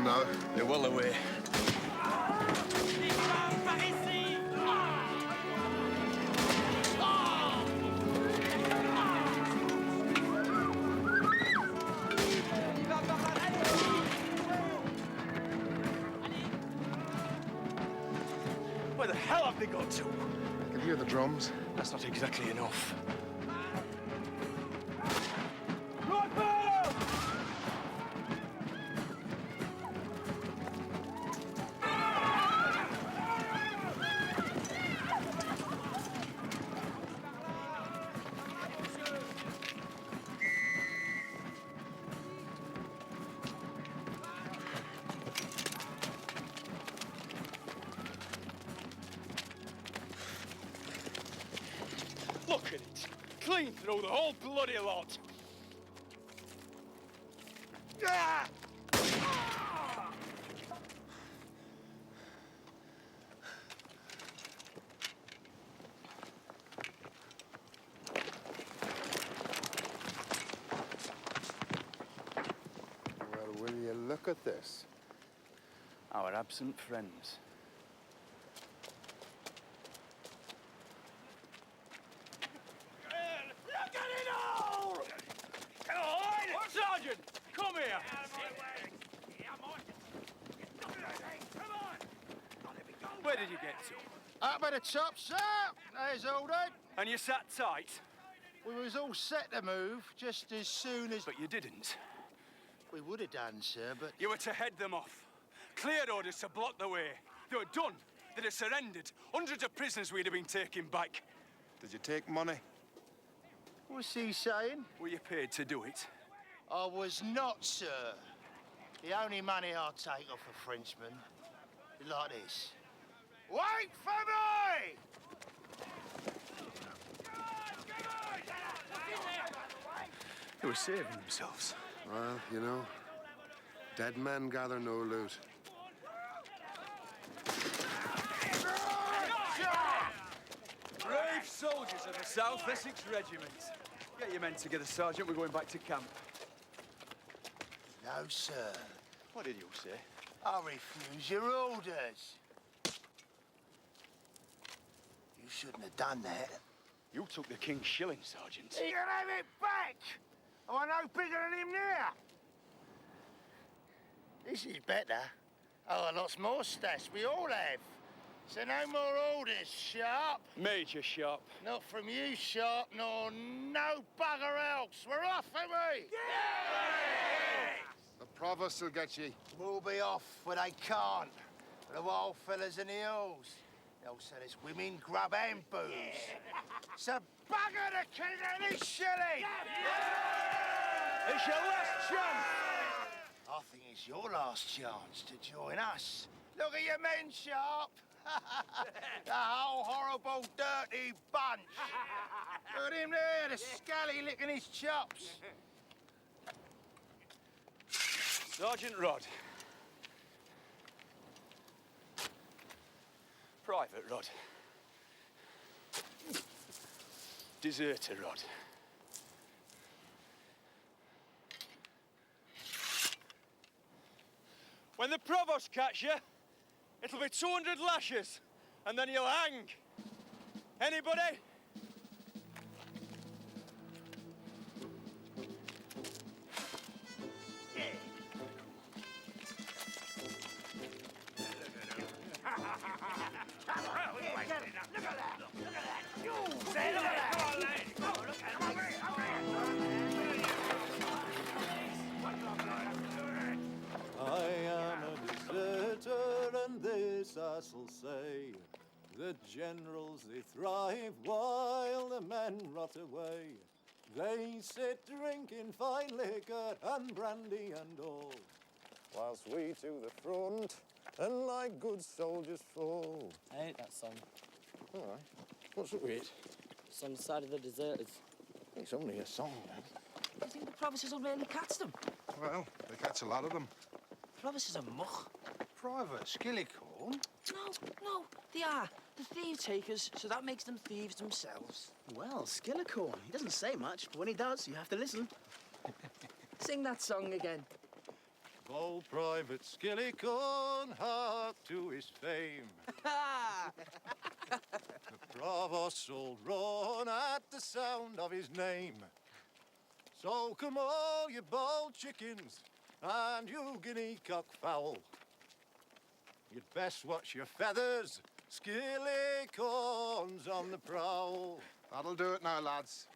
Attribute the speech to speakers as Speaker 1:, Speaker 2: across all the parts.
Speaker 1: now.
Speaker 2: You're well away.
Speaker 3: Where the hell have they gone to?
Speaker 1: I can hear the drums.
Speaker 3: That's not exactly enough. Look at it. Clean through the whole bloody lot. Ah!
Speaker 1: Well, will you look at this?
Speaker 3: Our absent friends. Look at it all! Sergeant, come here. Where did you get to?
Speaker 4: Up by the top, sir. There's Alden.
Speaker 3: And you sat tight,
Speaker 4: We was all set to move just as soon as...
Speaker 3: but you didn't.
Speaker 4: We would have done, sir, but...
Speaker 3: You were to head them off. Cleared orders to block the way. They were done. They'd have surrendered. Hundreds of prisoners we'd have been taking back.
Speaker 1: Did you take money?
Speaker 4: What's he saying?
Speaker 3: Were you paid to do it?
Speaker 4: I was not, sir. The only money I'll take off a Frenchman is like this. Wait for me!
Speaker 3: They were saving themselves.
Speaker 1: Well, you know, dead men gather no loot.
Speaker 3: Brave soldiers of the South Essex Regiment. Get your men together, Sergeant. We're going back to camp.
Speaker 4: No, sir.
Speaker 3: What did you say?
Speaker 4: I refuse your orders. You shouldn't have done that.
Speaker 3: You took the King's shilling, Sergeant.
Speaker 4: You can have it back! Am I no bigger than him now? This is better. Oh, lots more stats. We all have. So no more orders, Sharp.
Speaker 3: Major Sharp.
Speaker 4: Not from you, Sharp, nor no bugger else. We're off, ain't we?
Speaker 1: The provost will get ye.
Speaker 4: We'll be off where they can't. For the wild fellas in the hills. They'll sell us women, grub and booze. So bugger the king and his shilling!
Speaker 3: It's your last chance!
Speaker 4: I think it's your last chance to join us. Look at your men, Sharp. The whole horrible, dirty bunch. Look at him there, the scally licking his chops.
Speaker 3: Sergeant Rod. Private Rod. Deserter Rod. When the provost catch you, it'll be 200 lashes, and then you'll hang. Anybody?
Speaker 5: I am a deserter, and this I shall say. The generals, they thrive while the men rot away. They sit drinking fine liquor and brandy and all, whilst we to the front and like good soldiers fall.
Speaker 6: I hate that song.
Speaker 5: All right. What's up with it?
Speaker 6: It's on the side of the deserters.
Speaker 5: It's only a song, man.
Speaker 6: Do you think the provinces will really catch them?
Speaker 1: Well, they catch a lot of them.
Speaker 6: Provinces are muck.
Speaker 4: Private Skillicorn?
Speaker 6: No, they are. The thief takers, so that makes them thieves themselves.
Speaker 7: Well, Skillicorn. He doesn't say much, but when he does, you have to listen.
Speaker 6: Sing that song again.
Speaker 5: Bold Private Skillycorn, hark to his fame. The provost will run at the sound of his name. So come all you bold chickens and you guinea cock fowl. You'd best watch your feathers, Skillycorn's on the prowl.
Speaker 1: That'll do it now, lads.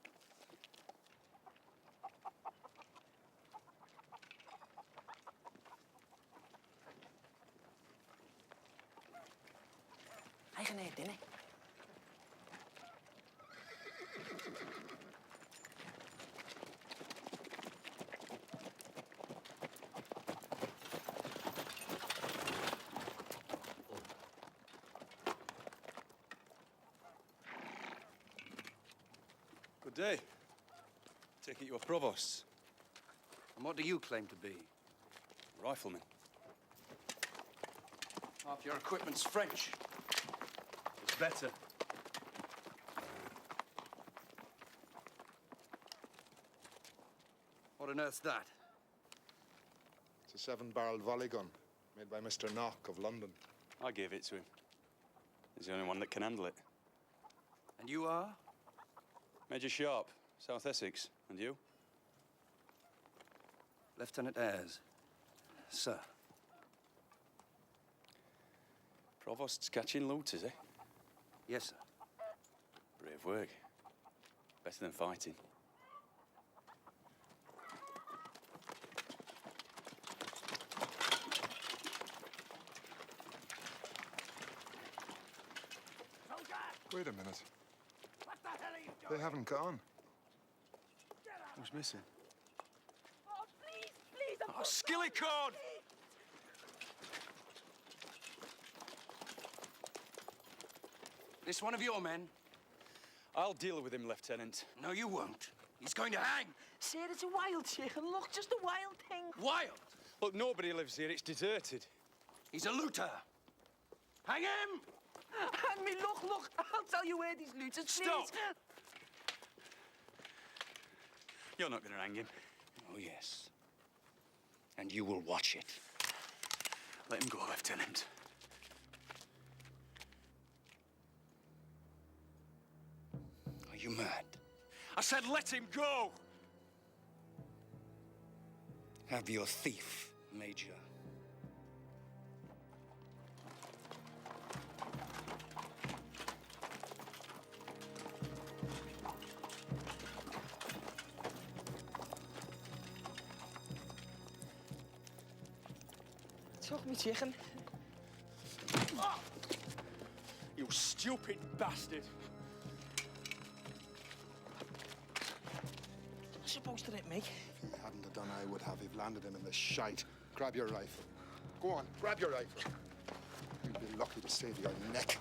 Speaker 6: I can eat dinner.
Speaker 3: Good day. Take it you're provosts.
Speaker 2: And what do you claim to be?
Speaker 3: Rifleman.
Speaker 2: Half your equipment's French.
Speaker 3: It's better.
Speaker 2: What on earth's that?
Speaker 1: It's a 7-barreled volley gun made by Mr. Knock of London.
Speaker 3: I gave it to him. He's the only one that can handle it.
Speaker 2: And you are?
Speaker 3: Major Sharp, South Essex. And you?
Speaker 2: Lieutenant Ayres. Sir.
Speaker 3: Provost's catching looters, eh?
Speaker 2: Yes, sir.
Speaker 3: Brave work. Better than fighting.
Speaker 1: Wait a minute. They haven't gone.
Speaker 3: Who's missing?
Speaker 8: Oh, please, please,
Speaker 3: Oh, Skillycorn!
Speaker 2: This one of your men?
Speaker 3: I'll deal with him, Lieutenant.
Speaker 2: No, you won't. He's going to hang.
Speaker 6: Sir, it's a wild chicken. Look, just a wild thing.
Speaker 2: Wild.
Speaker 3: Look, nobody lives here. It's deserted.
Speaker 2: He's a looter. Hang him!
Speaker 6: Hang me, look. I'll tell you where these looters, please.
Speaker 3: Stop! You're not going to hang him.
Speaker 2: Oh, yes. And you will watch it.
Speaker 3: Let him go, Lieutenant.
Speaker 2: Are you mad?
Speaker 3: I said let him go!
Speaker 2: Have your thief, Major.
Speaker 6: Took me chicken.
Speaker 3: You stupid bastard!
Speaker 6: Supposed to hit me.
Speaker 1: If he hadn't have done, I would have. He've landed him in the shite. Grab your rifle. Go on, grab your rifle. You'll be lucky to save your neck.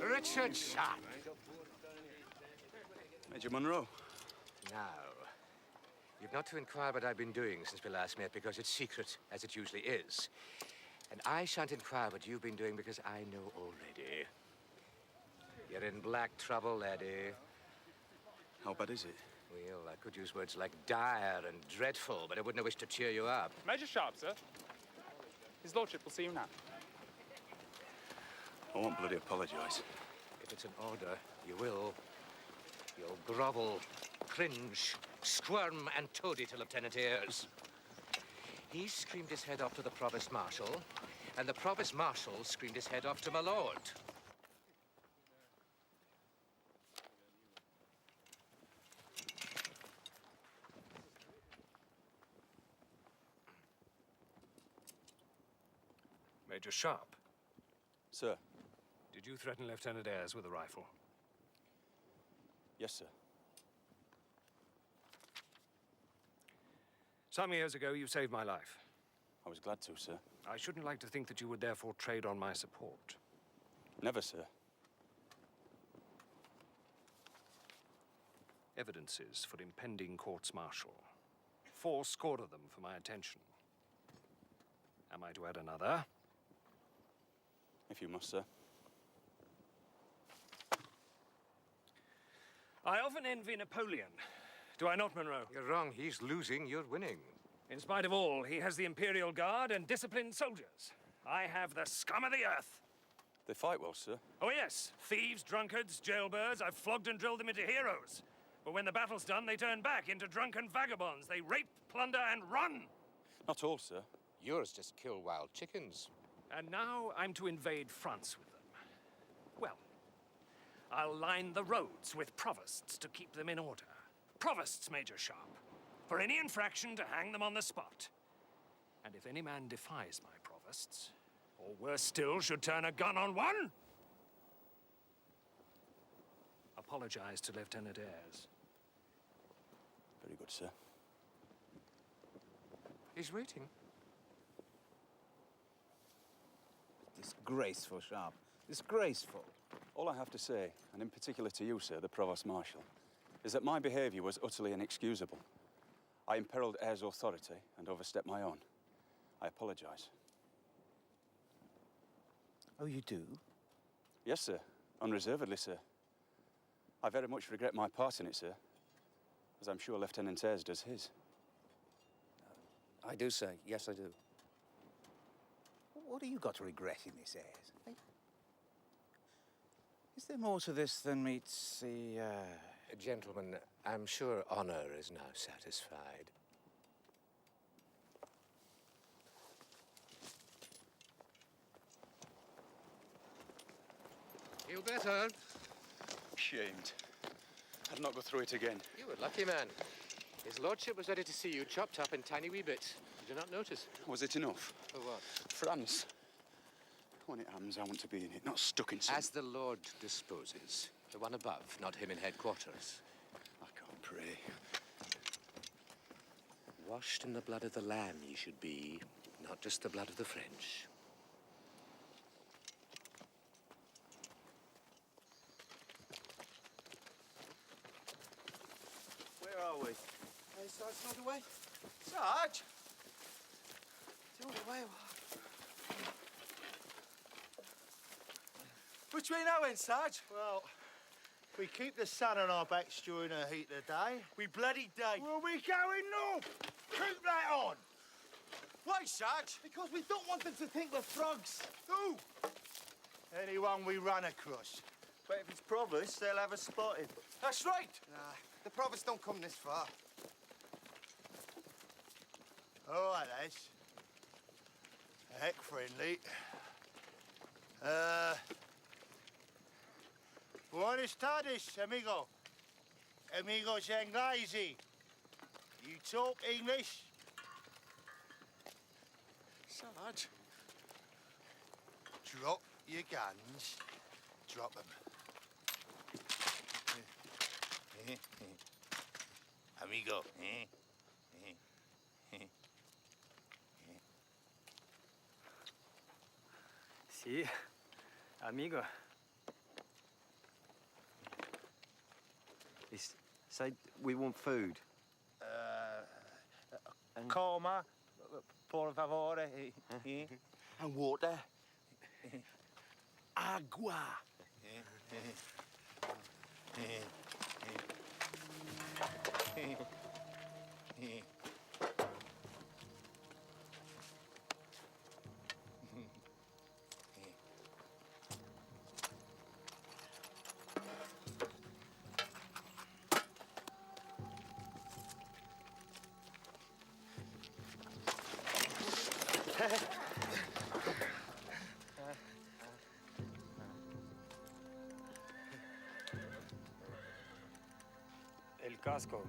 Speaker 9: Richard Sharp.
Speaker 3: Major Monroe.
Speaker 9: Now, you've not to inquire what I've been doing since we last met because it's secret, as it usually is. And I shan't inquire what you've been doing because I know already. You're in black trouble, laddie.
Speaker 3: How bad is it?
Speaker 9: Well, I could use words like dire and dreadful, but I wouldn't wish to cheer you up.
Speaker 10: Major Sharp, sir. His lordship will see you now.
Speaker 3: I won't bloody apologise.
Speaker 9: If it's an order, you will. You'll grovel, cringe, squirm, and toady to Lieutenant Ayres. He screamed his head off to the Provost Marshal, and the Provost Marshal screamed his head off to my lord. Major Sharp,
Speaker 3: Sir.
Speaker 9: did you threaten Lieutenant Ayres with a rifle?
Speaker 3: Yes, sir.
Speaker 11: Some years ago, you saved my life.
Speaker 12: I was glad to, sir.
Speaker 11: I shouldn't like to think that you would therefore trade on my support.
Speaker 12: Never, sir.
Speaker 11: Evidences for impending courts-martial. 80 of them for my attention. Am I to add another?
Speaker 12: If you must, sir.
Speaker 11: I often envy Napoleon. Do I not, Monroe?
Speaker 9: You're wrong. He's losing, you're winning.
Speaker 11: In spite of all, he has the Imperial Guard and disciplined soldiers. I have the scum of the earth.
Speaker 12: They fight well, sir.
Speaker 11: Oh, yes. Thieves, drunkards, jailbirds. I've flogged and drilled them into heroes. But when the battle's done, they turn back into drunken vagabonds. They rape, plunder, and run.
Speaker 12: Not all, sir.
Speaker 9: Yours just kill wild chickens.
Speaker 11: And now I'm to invade France with them. Well, I'll line the roads with provosts to keep them in order. Provosts, Major Sharp. For any infraction, to hang them on the spot. And if any man defies my provosts, or worse still, should turn a gun on one, apologize to Lieutenant Ayres.
Speaker 12: Very good, sir.
Speaker 9: He's waiting.
Speaker 7: Disgraceful, Sharp. Disgraceful.
Speaker 12: All I have to say, and in particular to you, sir, the Provost Marshal, is that my behaviour was utterly inexcusable. I imperiled Ayres' authority and overstepped my own. I apologise.
Speaker 7: Oh, you do?
Speaker 12: Yes, sir. Unreservedly, sir. I very much regret my part in it, sir, as I'm sure Lieutenant Ayres does his.
Speaker 2: I do, sir. Yes, I do.
Speaker 7: What have you got to regret in this, Ayres? Eh? Is there more to this than meets the,
Speaker 9: Gentlemen, I'm sure honor is now satisfied. Feel better?
Speaker 12: Shamed. I'd not go through it again.
Speaker 9: You were lucky, man. His lordship was ready to see you chopped up in tiny wee bits. Did you not notice?
Speaker 12: Was it enough?
Speaker 9: For what?
Speaker 12: France. When it happens, I want to be in it, not stuck in some...
Speaker 9: As the Lord disposes. The one above, not him in headquarters.
Speaker 12: I can't pray.
Speaker 9: Washed in the blood of the Lamb ye should be, not just the blood of the French.
Speaker 4: Where are we? Hey, Sarge, it's not away. Sarge! It's not away. Which way now, then, Sarge? Well, we keep the sun on our backs during the heat of the day. We bloody day. Well, we going north. Keep that on. Why, Sarge? Because we don't want them to think we're frogs. Who? Anyone we run across. But if it's Provost, they'll have us spotted. That's right. Nah, the Provost don't come this far. All right, lads. Heck friendly. Buenas tardes, amigo. Amigos Inglesi. You talk English? Sarge. Drop your guns. Drop them. Amigo.
Speaker 13: Sí, amigo. Say we want food.
Speaker 4: Coma, por favore. And water. Agua.
Speaker 13: El casco.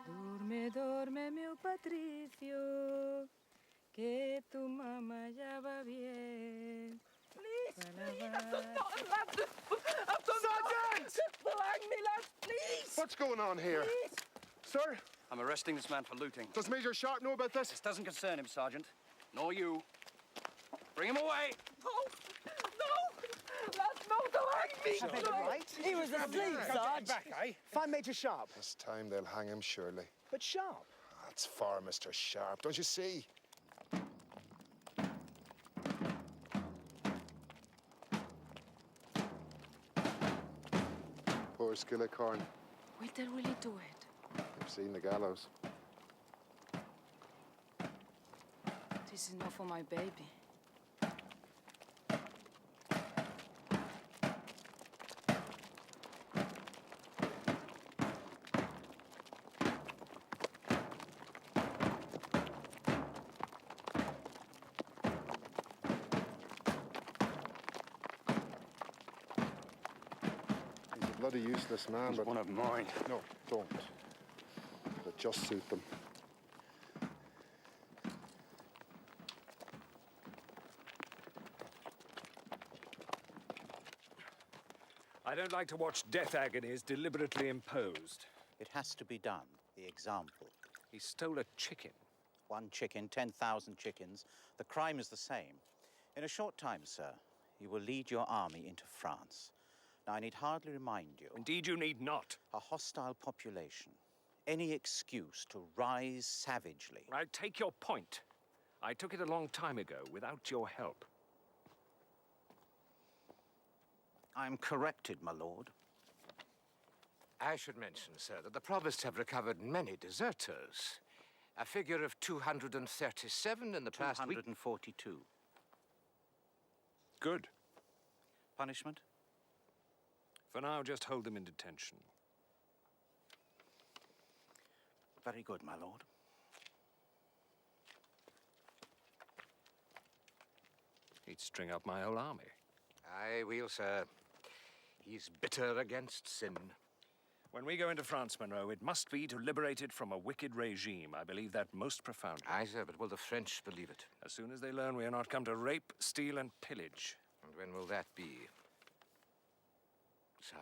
Speaker 8: Dorme, dorme, meu Patricio, que tu mamá ya va bien.
Speaker 6: Please, I've done nothing, lad. I've done Sergeant! Hang me, lad, please!
Speaker 1: What's going on here?
Speaker 6: Please.
Speaker 1: Sir?
Speaker 2: I'm arresting this man for looting.
Speaker 1: Does Major Sharp know about this?
Speaker 2: This doesn't concern him, Sergeant. Nor you. Bring him away!
Speaker 6: No! No! Lad, no, don't hang me!
Speaker 14: Right?
Speaker 6: He was asleep, Sarge.
Speaker 14: Back, eh? Find Major Sharp.
Speaker 1: This time they'll hang him, surely.
Speaker 14: But Sharp?
Speaker 1: That's far, Mr. Sharp. Don't you see? Poor Skillicorn.
Speaker 8: Will they really do it?
Speaker 1: You've seen the gallows.
Speaker 8: This is not for my baby.
Speaker 1: He's a bloody useless man,
Speaker 2: He's
Speaker 1: but...
Speaker 2: one of mine.
Speaker 1: No, don't. But just suit them.
Speaker 11: I don't like to watch death agonies deliberately imposed.
Speaker 7: It has to be done. The example.
Speaker 11: He stole a chicken.
Speaker 7: 1 chicken, 10,000 chickens. The crime is the same. In a short time, sir, you will lead your army into France. Now, I need hardly remind you.
Speaker 11: Indeed, you need not.
Speaker 7: A hostile population. Any excuse to rise savagely.
Speaker 11: I take your point. I took it a long time ago without your help.
Speaker 7: I am corrected, my lord.
Speaker 9: I should mention, sir, that the provosts have recovered many deserters. A figure of 237 in the past week.
Speaker 7: 242.
Speaker 11: Good.
Speaker 7: Punishment?
Speaker 11: For now, just hold them in detention.
Speaker 7: Very good, my lord.
Speaker 11: He'd string up my whole army.
Speaker 9: Aye, will, sir. He's bitter against sin.
Speaker 11: When we go into France, Monroe, it must be to liberate it from a wicked regime. I believe that most profoundly.
Speaker 9: Aye, sir, but will the French believe it?
Speaker 11: As soon as they learn we are not come to rape, steal, and pillage.
Speaker 9: And when will that be, sir?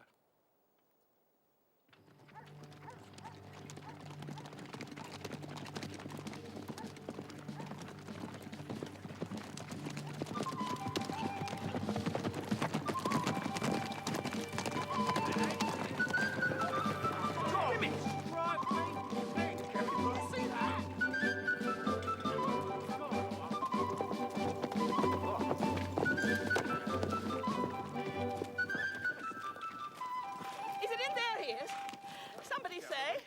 Speaker 6: Is it in there, he is? Somebody say.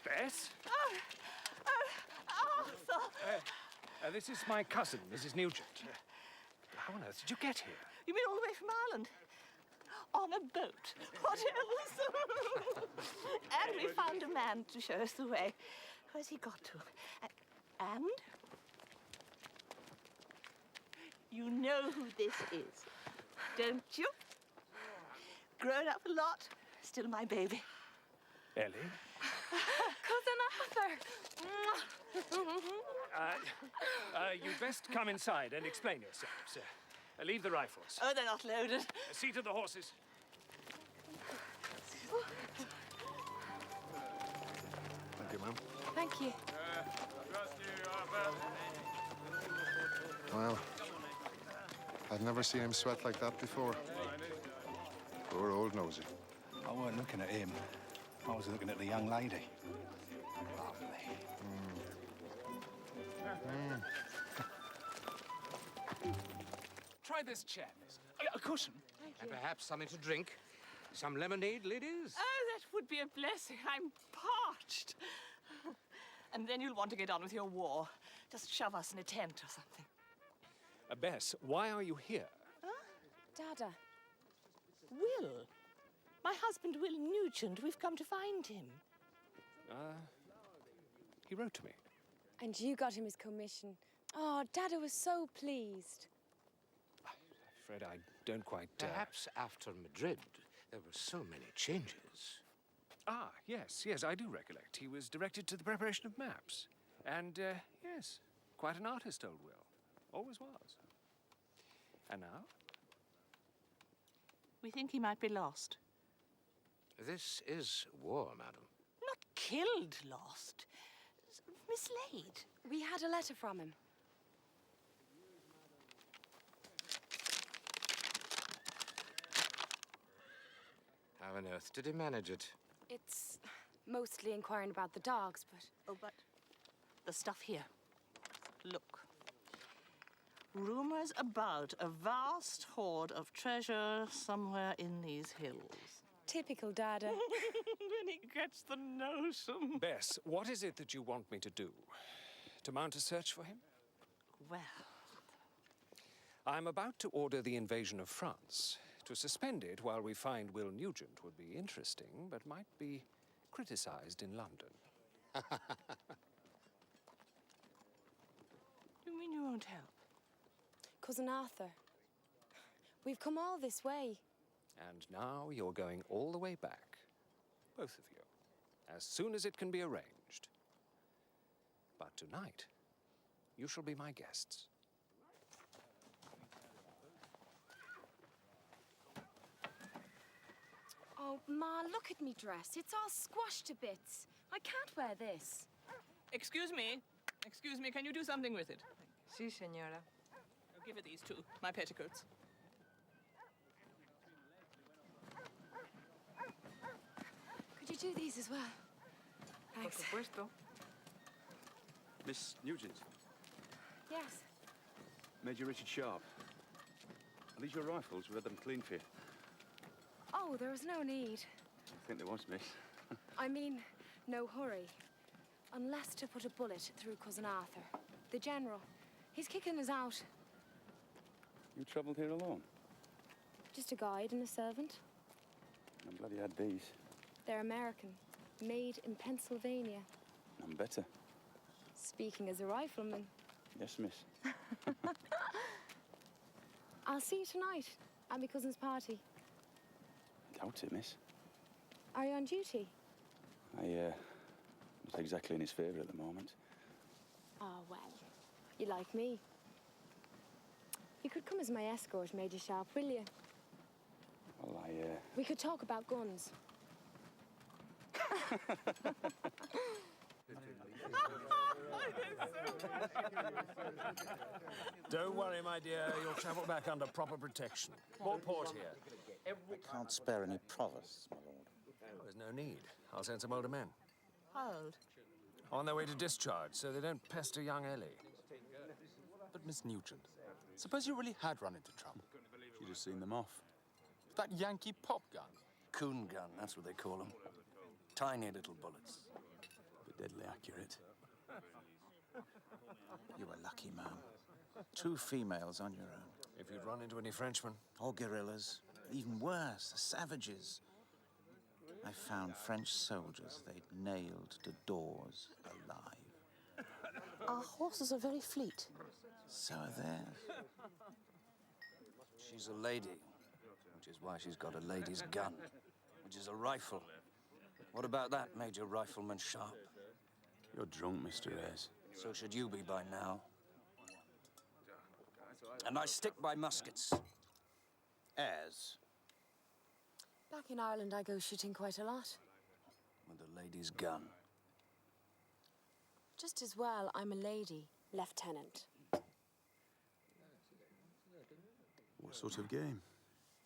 Speaker 11: Bess?
Speaker 6: Arthur!
Speaker 11: This is my cousin, Mrs. Nugent. How on earth did you get here?
Speaker 6: You mean all the way from Ireland? On a boat. What else? And we found a man to show us the way. Where's he got to? And? You know who this is, don't you? Grown up a lot, still my baby.
Speaker 11: Ellie?
Speaker 8: Cousin Arthur!
Speaker 11: You'd best come inside and explain yourselves. Leave the rifles.
Speaker 6: Oh, they're not loaded.
Speaker 11: See to the horses.
Speaker 1: Thank you, ma'am.
Speaker 8: Thank you.
Speaker 1: Well, I've never seen him sweat like that before. Poor old Nosey.
Speaker 2: I weren't looking at him. I was looking at the young lady. Lovely.
Speaker 11: Try this chair, miss. A cushion.
Speaker 9: And perhaps something to drink? Some lemonade, ladies?
Speaker 6: Oh, that would be a blessing. I'm parched. And then you'll want to get on with your war. Just shove us in a tent or something.
Speaker 11: Bess, why are you here?
Speaker 8: Dada.
Speaker 6: Will. My husband, Will Nugent. We've come to find him.
Speaker 11: He wrote to me.
Speaker 8: And you got him his commission. Oh, Dada was so pleased.
Speaker 11: I'm afraid I don't quite...
Speaker 9: Perhaps after Madrid, there were so many changes.
Speaker 11: Ah, yes, I do recollect. He was directed to the preparation of maps. And, yes, quite an artist, old Will. Always was. And now?
Speaker 6: We think he might be lost.
Speaker 9: This is war, madam.
Speaker 6: Not killed, lost. Mislaid.
Speaker 8: We had a letter from him.
Speaker 9: How on earth did he manage it?
Speaker 8: It's mostly inquiring about the dogs, but...
Speaker 6: Oh, but the stuff here. Look. Rumors about a vast hoard of treasure somewhere in these hills.
Speaker 8: Typical Dada.
Speaker 6: When he gets the notion.
Speaker 11: Bess, what is it that you want me to do? To mount a search for him?
Speaker 6: Well...
Speaker 11: I'm about to order the invasion of France. To suspend it while we find Will Nugent would be interesting, but might be criticized in London.
Speaker 6: You mean you won't help?
Speaker 8: Cousin Arthur. We've come all this way.
Speaker 11: And now you're going all the way back. Both of you. As soon as it can be arranged. But tonight, you shall be my guests.
Speaker 8: Oh, Ma, look at me dress. It's all squashed to bits. I can't wear this.
Speaker 6: Excuse me. Excuse me, can you do something with it?
Speaker 15: Sí, señora.
Speaker 6: I'll give it these two, my petticoats.
Speaker 8: Could you do these as well? Thanks.
Speaker 15: Por supuesto.
Speaker 12: Miss Nugent,
Speaker 8: Yes.
Speaker 12: Major Richard Sharp. Are these your rifles? We had them cleaned for you.
Speaker 8: Oh, there was no need.
Speaker 12: I think there was, miss.
Speaker 8: I mean, no hurry. Unless to put a bullet through Cousin Arthur. The General. He's kicking us out.
Speaker 12: You travelled here alone?
Speaker 8: Just a guide and a servant.
Speaker 12: I'm glad you had these.
Speaker 8: They're American. Made in Pennsylvania.
Speaker 12: I'm better.
Speaker 8: Speaking as a rifleman.
Speaker 12: Yes, miss.
Speaker 8: I'll see you tonight at my cousin's party.
Speaker 12: Doubt it, miss.
Speaker 8: Are you on duty?
Speaker 12: Not exactly in his favour at the moment.
Speaker 8: Oh, well. You like me. You could come as my escort, Major Sharp, will you?
Speaker 12: Well,
Speaker 8: We could talk about guns.
Speaker 11: Don't worry, my dear. You'll travel back under proper protection. More port here.
Speaker 7: I can't spare any provosts, my lord.
Speaker 11: There's no need. I'll send some older men.
Speaker 6: How old?
Speaker 11: On their way to discharge, so they don't pester young Ellie.
Speaker 16: But Miss Nugent, suppose you really had run into trouble.
Speaker 12: You'd have seen them off.
Speaker 16: That Yankee pop gun.
Speaker 2: Coon gun, that's what they call them. Tiny little bullets.
Speaker 12: But deadly accurate.
Speaker 7: You were lucky, man. 2 females on your own.
Speaker 11: If you'd run into any Frenchmen.
Speaker 7: Or guerrillas. Even worse, the savages. I found French soldiers they'd nailed to doors alive.
Speaker 6: Our horses are very fleet.
Speaker 7: So are theirs.
Speaker 2: She's a lady, which is why she's got a lady's gun, which is a rifle. What about that, Major Rifleman Sharp?
Speaker 12: You're drunk, Mr. Ayres.
Speaker 2: So should you be by now. And I stick by muskets. Ayres,
Speaker 8: Back in Ireland, I go shooting quite a lot.
Speaker 2: with a lady's gun.
Speaker 8: Just as well, I'm a lady, Lieutenant.
Speaker 12: What sort of game?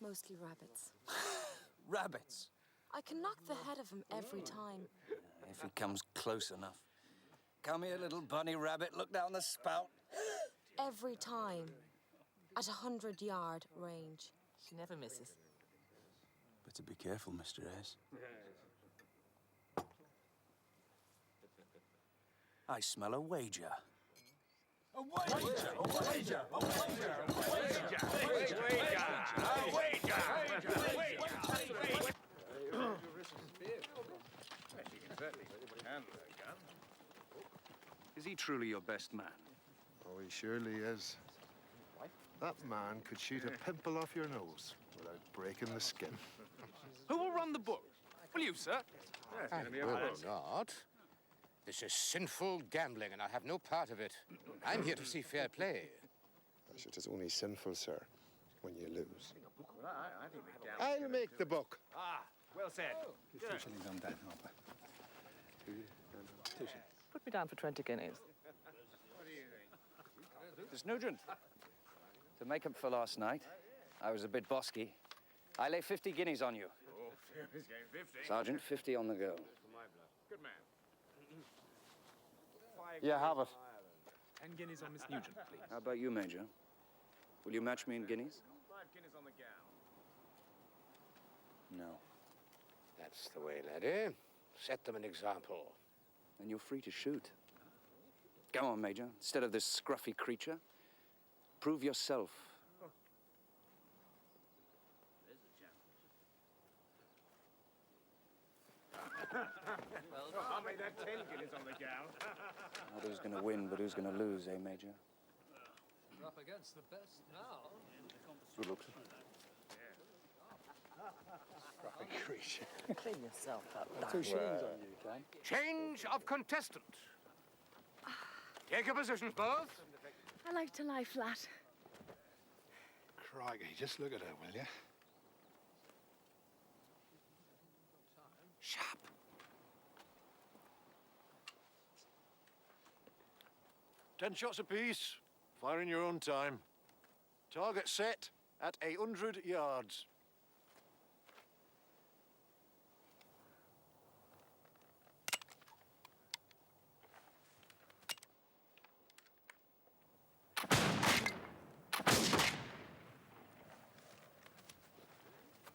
Speaker 8: Mostly rabbits.
Speaker 2: Rabbits?
Speaker 8: I can knock the head of him every time.
Speaker 2: If he comes close enough. Come here, little bunny rabbit. Look down the spout.
Speaker 8: Every time. At 100-yard range.
Speaker 6: She never misses.
Speaker 12: Better be careful, Mr. Ayres.
Speaker 2: I smell a wager.
Speaker 3: A wager! A wager! A wager! A wager! A wager!
Speaker 17: Is he truly your best man?
Speaker 1: Oh, he surely is. That man could shoot a pimple off your nose without breaking the skin.
Speaker 3: Who will run the book? Will you, sir?
Speaker 9: I will not. This is sinful gambling, and I have no part of it. I'm here to see fair play.
Speaker 1: It is only sinful, sir, when you lose. I'll make the book.
Speaker 11: Ah, well said.
Speaker 15: Put me down for 20 guineas.
Speaker 2: Miss Nugent, to make up for last night, I was a bit bosky. I lay 50 guineas on you.
Speaker 11: Oh, he's getting 50.
Speaker 2: Sergeant, 50 on the go.
Speaker 11: Good man.
Speaker 12: You have it.
Speaker 10: 10 guineas on Miss Nugent, please.
Speaker 2: How about you, Major? Will you match me in guineas?
Speaker 11: 5 guineas on the gal.
Speaker 2: No.
Speaker 9: That's the way, laddie. Set them an example.
Speaker 2: Then you're free to shoot. Go on, Major. Instead of this scruffy creature, prove yourself.
Speaker 11: Well, I'll make that 10 guineas on the gal.
Speaker 2: Not who's going to win, but who's going to lose, eh, Major?
Speaker 17: You're up against the best now.
Speaker 12: Good luck.
Speaker 1: Scruffy creature.
Speaker 15: Clean yourself up.
Speaker 12: 2 shillings on you, Ken.
Speaker 9: Change of contestant. Take your positions, both.
Speaker 8: I like to lie flat.
Speaker 1: Crikey, just look at her, will you?
Speaker 9: Sharp.
Speaker 5: Ten shots apiece. Fire in your own time. Target set at 800 yards.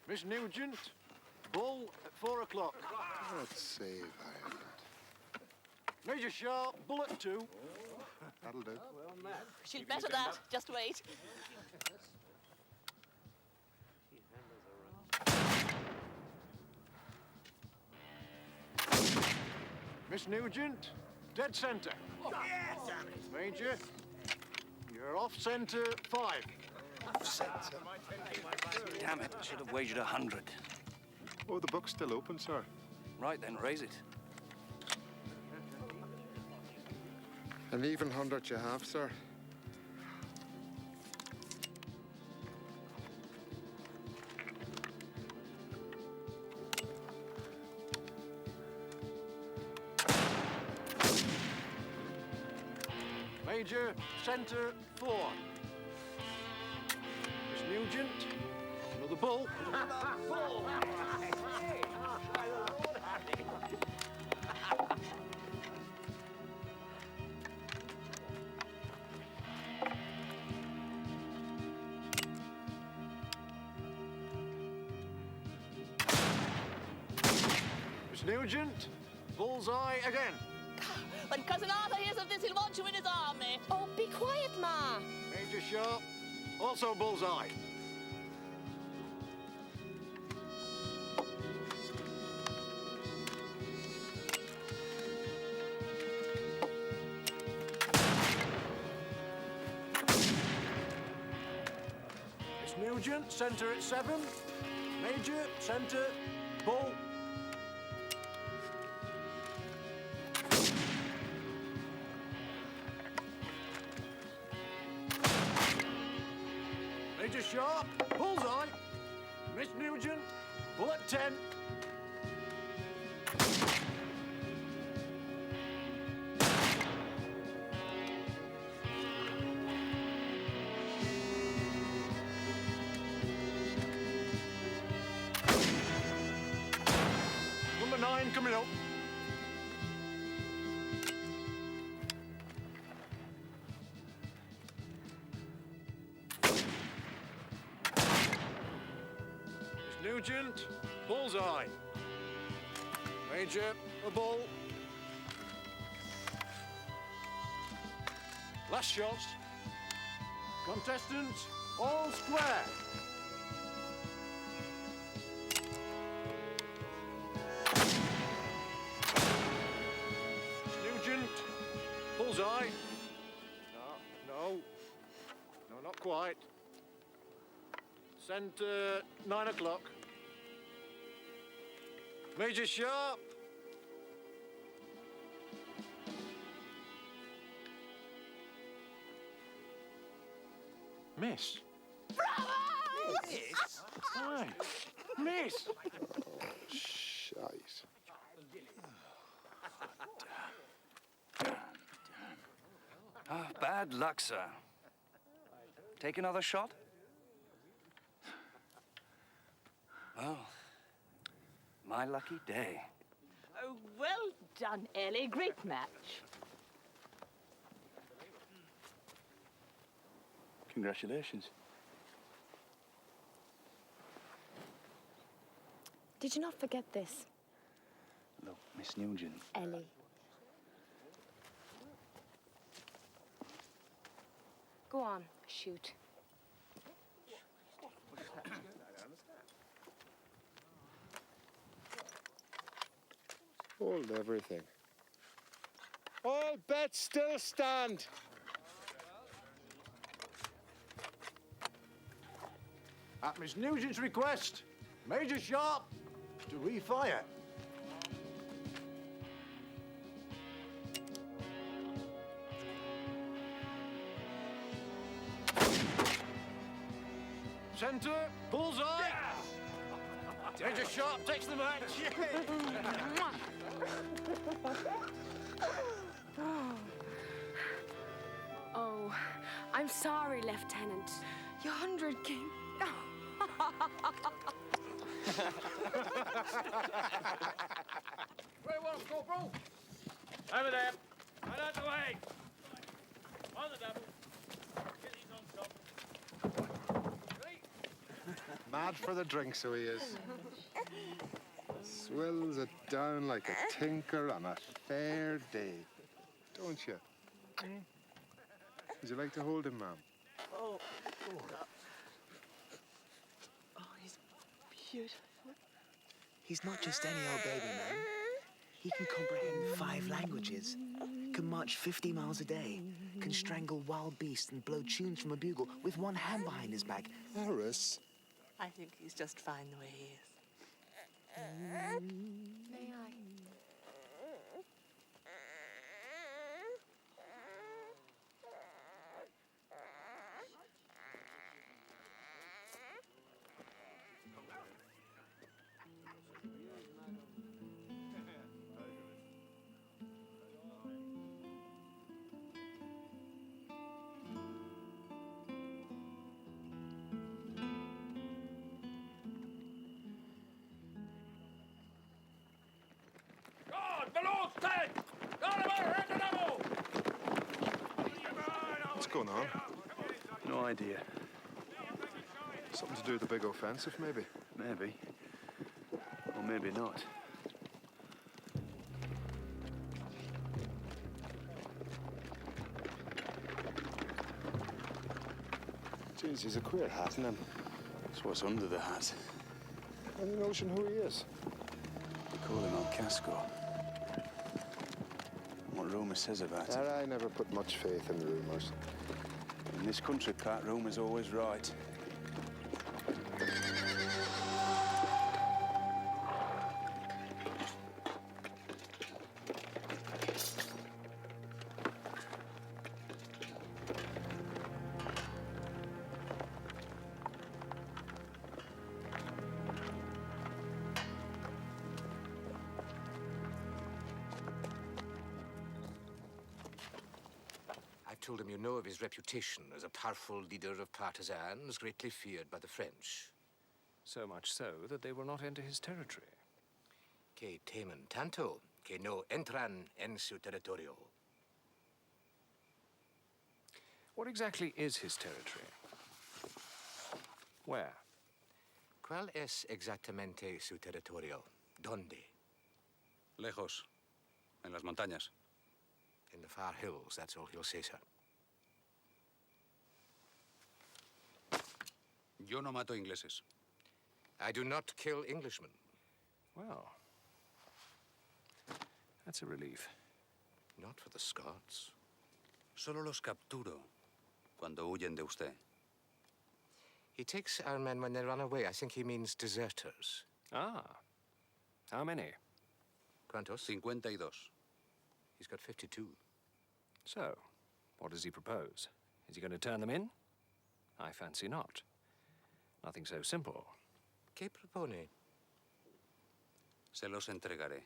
Speaker 5: Miss Nugent, bull at 4 o'clock.
Speaker 1: Let's save Ireland.
Speaker 5: Major Sharp, bull at 2.
Speaker 1: That'll do.
Speaker 6: She'd better that. Just wait.
Speaker 5: Miss Nugent, dead centre. Major, you're off centre 5.
Speaker 1: Off centre.
Speaker 2: Damn it, I should have wagered 100.
Speaker 1: Oh, the book's still open, sir.
Speaker 2: Right then, raise it.
Speaker 1: An even 100 you have, sir.
Speaker 5: Major, centre 4. Miss Nugent, another bull. Miss Nugent, bullseye again.
Speaker 6: When Cousin Arthur hears of this, he'll want you in his army. Oh, be quiet, Ma.
Speaker 5: Major Sharp, also bullseye. Miss Nugent, centre at 7. Major, centre, bull. Major Sharp, bullseye. Miss Nugent, bull at 10. Number 9 coming up. Nugent, bullseye. Major, a bull. Last shots. Contestants, all square. Nugent, bullseye. No, not quite. Centre, 9 o'clock. Major Sharp.
Speaker 4: Miss?
Speaker 6: Miss?
Speaker 4: Aye. Miss!
Speaker 1: Shite.
Speaker 2: Ah, bad luck, sir. Take another shot? Well, my lucky day.
Speaker 6: Oh, well done, Ellie. Great match.
Speaker 4: Congratulations.
Speaker 8: Did you not forget this,
Speaker 12: Look, Miss Nugent.
Speaker 8: Ellie? Go on, shoot.
Speaker 1: Hold everything. All bets still stand.
Speaker 4: At Miss Nugent's request, Major Sharp to refire. Centre, bullseye. Major Sharp takes the match.
Speaker 8: Oh, I'm sorry, Lieutenant. Your 100 King.
Speaker 11: Where one, Corporal? Over there. Right out the way. On the double. Get these on top.
Speaker 1: Mad for the drink, so he is. Swills it down like a tinker on a fair day. Don't you? Would you like to hold him, ma'am?
Speaker 15: Oh. Oh, he's beautiful.
Speaker 18: He's not just any old baby, man. He can comprehend 5 languages, can march 50 miles a day, can strangle wild beasts and blow tunes from a bugle with one hand behind his back.
Speaker 1: Harris?
Speaker 15: I think he's just fine the way he is.
Speaker 8: May I?
Speaker 1: What's going on?
Speaker 12: No idea.
Speaker 1: Something to do with the big offensive, maybe?
Speaker 12: Maybe. Or maybe not.
Speaker 1: Jeez, he's a queer hat, isn't he?
Speaker 12: It's what's under the hat.
Speaker 1: Any notion who he is?
Speaker 12: They call him El Casco. What rumour says about it.
Speaker 1: I never put much faith in rumours.
Speaker 12: In this country, Pat, rumour's always right.
Speaker 9: I've told him you know of his reputation as a powerful leader of partisans, greatly feared by the French.
Speaker 11: So much so that they will not enter his territory.
Speaker 9: Que temen tanto que no entran en su territorio.
Speaker 11: What exactly is his territory? Where?
Speaker 9: ¿Cuál es exactamente su territorio? ¿Dónde?
Speaker 12: Lejos. En las montañas.
Speaker 9: In the far hills, that's all he'll say, sir.
Speaker 12: Yo no mato ingleses.
Speaker 9: I do not kill Englishmen.
Speaker 11: Well, that's a relief.
Speaker 9: Not for the Scots.
Speaker 12: Solo los capturo cuando huyen de usted.
Speaker 9: He takes our men when they run away. I think he means deserters.
Speaker 11: Ah. How many?
Speaker 9: ¿Cuántos?
Speaker 12: 52.
Speaker 9: He's got 52.
Speaker 11: So, what does he propose? Is he going to turn them in? I fancy not. Nothing so simple.
Speaker 9: ¿Qué propone?
Speaker 19: Se los entregaré.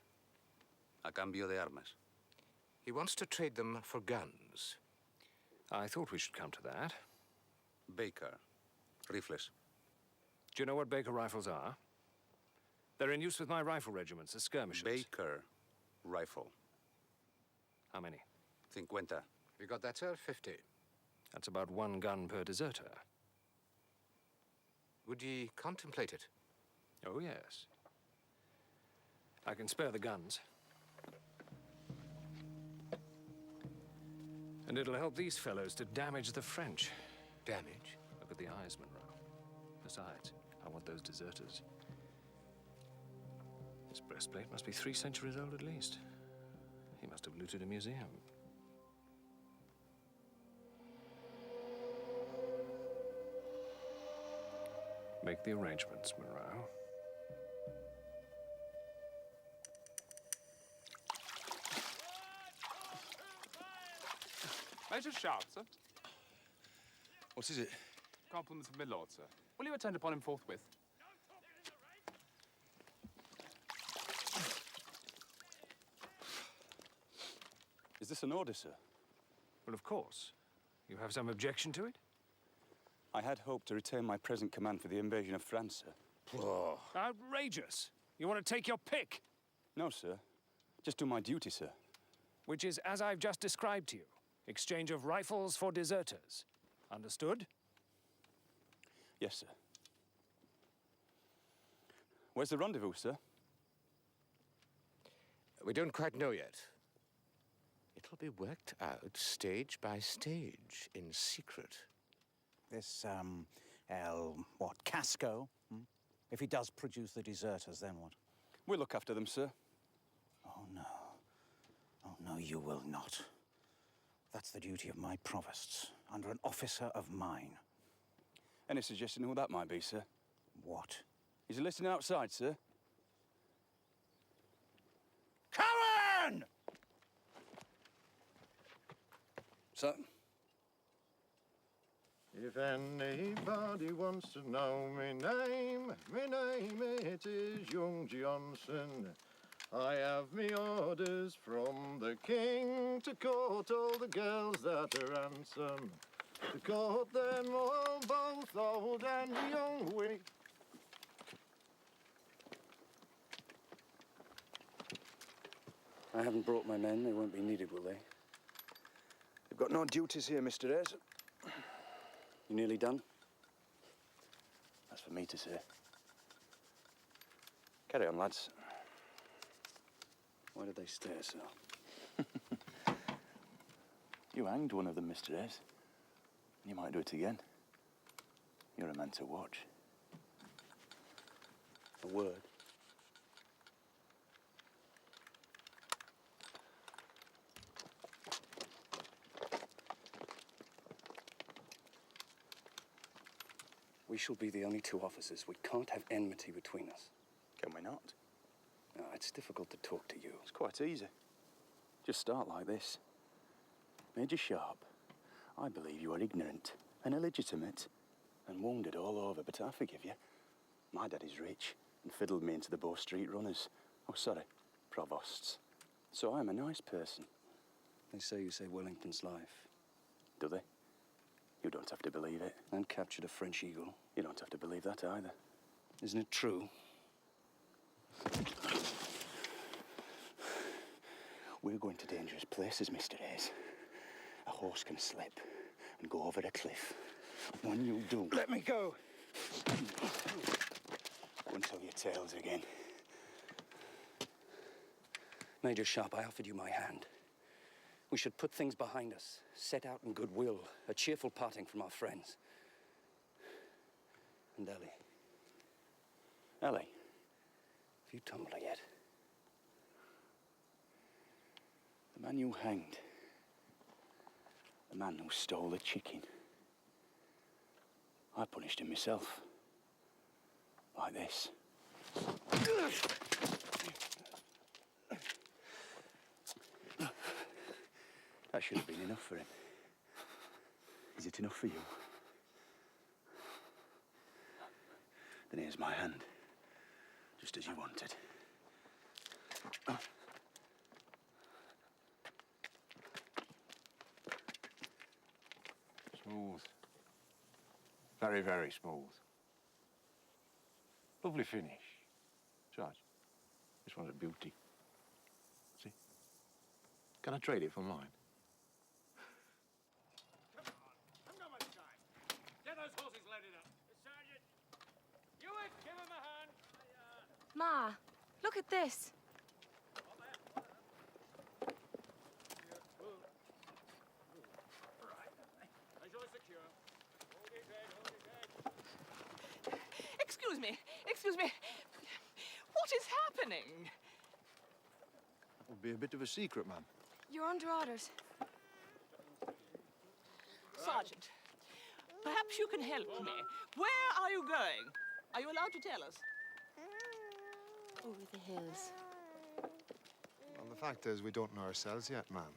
Speaker 19: A cambio de armas.
Speaker 9: He wants to trade them for guns.
Speaker 11: I thought we should come to that.
Speaker 19: Baker. Rifles.
Speaker 11: Do you know what Baker rifles are? They're in use with my rifle regiments as skirmishers.
Speaker 19: Baker rifle.
Speaker 11: How many?
Speaker 19: 50.
Speaker 9: You got that, sir? 50.
Speaker 11: That's about 1 gun per deserter.
Speaker 9: Would ye contemplate it?
Speaker 11: Oh, yes. I can spare the guns. And it'll help these fellows to damage the French.
Speaker 9: Damage?
Speaker 11: Look at the eyes, Monroe. Besides, I want those deserters. This breastplate must be 3 centuries old at least. He must have looted a museum. Make the arrangements, Monroe.
Speaker 16: Major Sharp, sir.
Speaker 12: What is it?
Speaker 16: Compliments of my lord, sir. Will you attend upon him forthwith?
Speaker 12: Is this an order, sir?
Speaker 11: Well, of course. You have some objection to it?
Speaker 12: I had hoped to retain my present command for the invasion of France, sir.
Speaker 11: Oh. Outrageous! You want to take your pick?
Speaker 12: No, sir. Just do my duty, sir.
Speaker 11: Which is as I've just described to you. Exchange of rifles for deserters. Understood?
Speaker 12: Yes, sir. Where's the rendezvous, sir?
Speaker 9: We don't quite know yet. It'll be worked out stage by stage, in secret.
Speaker 7: This, Casco? Hmm? If he does produce the deserters, then what?
Speaker 12: We'll look after them, sir.
Speaker 7: Oh, no. Oh, no, you will not. That's the duty of my provosts, under an officer of mine.
Speaker 12: Any suggestion who that might be, sir?
Speaker 7: What?
Speaker 12: Is he listening outside, sir?
Speaker 7: Cowan!
Speaker 12: Sir?
Speaker 5: If anybody wants to know my name it is Young Johnson. I have me orders from the king to court all the girls that are handsome. To court them all, both old and young.
Speaker 12: I haven't brought my men. They won't be needed, will they? They've got no duties here, Mr. Ayres. You nearly done? That's for me to say. Carry on, lads. Why did they stare so? You hanged one of them, Mr. Ayres. You might do it again. You're a man to watch. A word. We shall be the only 2 officers. We can't have enmity between us. Can we not? No, it's difficult to talk to you. It's quite easy. Just start like this. Major Sharp, I believe you are ignorant and illegitimate and wounded all over, but I forgive you. My daddy's rich and fiddled me into the Bow Street runners. Oh, sorry, provosts. So I'm a nice person. They say you saved Wellington's life. Do they? You don't have to believe it. And captured a French eagle. You don't have to believe that either. Isn't it true? We're going to dangerous places, Mr. Ayres. A horse can slip and go over a cliff. When you do... Let me go! Go and tell your tales again. Major Sharp, I offered you my hand. We should put things behind us, set out in goodwill, a cheerful parting from our friends. And Ellie. Ellie? Have you told her yet? The man you hanged. The man who stole the chicken. I punished him myself. Like this. That should have been enough for him. Is it enough for you? Here's my hand. Just as you wanted.
Speaker 20: Smooth. Very, very smooth. Lovely finish. Sarge, this one's a beauty. See? Can I trade it for mine?
Speaker 11: Get those horses loaded up. Sergeant, you would give him a hand.
Speaker 8: Ma, look at this.
Speaker 6: Excuse me. What is happening?
Speaker 20: That would be a bit of a secret, ma'am.
Speaker 8: You're under orders.
Speaker 6: Sergeant, perhaps you can help me. Where are you going? Are you allowed to tell us?
Speaker 15: Over the hills.
Speaker 1: Well, the fact is, we don't know ourselves yet, ma'am.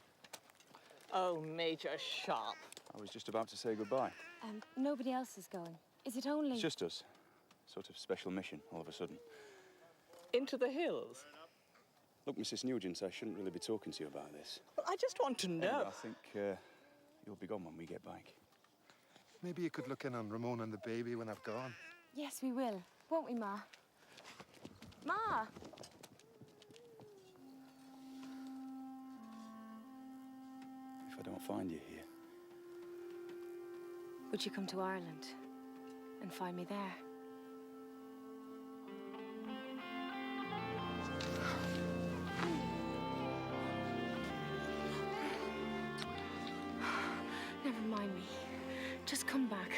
Speaker 6: Oh, Major Sharp.
Speaker 12: I was just about to say goodbye.
Speaker 8: Nobody else is going. Is it only...
Speaker 12: It's just us. Sort of special mission, all of a sudden.
Speaker 6: Into the hills?
Speaker 12: Look, Mrs. Nugent, I shouldn't really be talking to you about this.
Speaker 6: Well, I just want to know.
Speaker 12: Anyway, I think you'll be gone when we get back.
Speaker 1: Maybe you could look in on Ramona and the baby when I've gone.
Speaker 8: Yes, we will. Won't we, Ma? Ma!
Speaker 12: If I don't find you here,
Speaker 8: Would you come to Ireland and find me there? Never mind me. Just come back.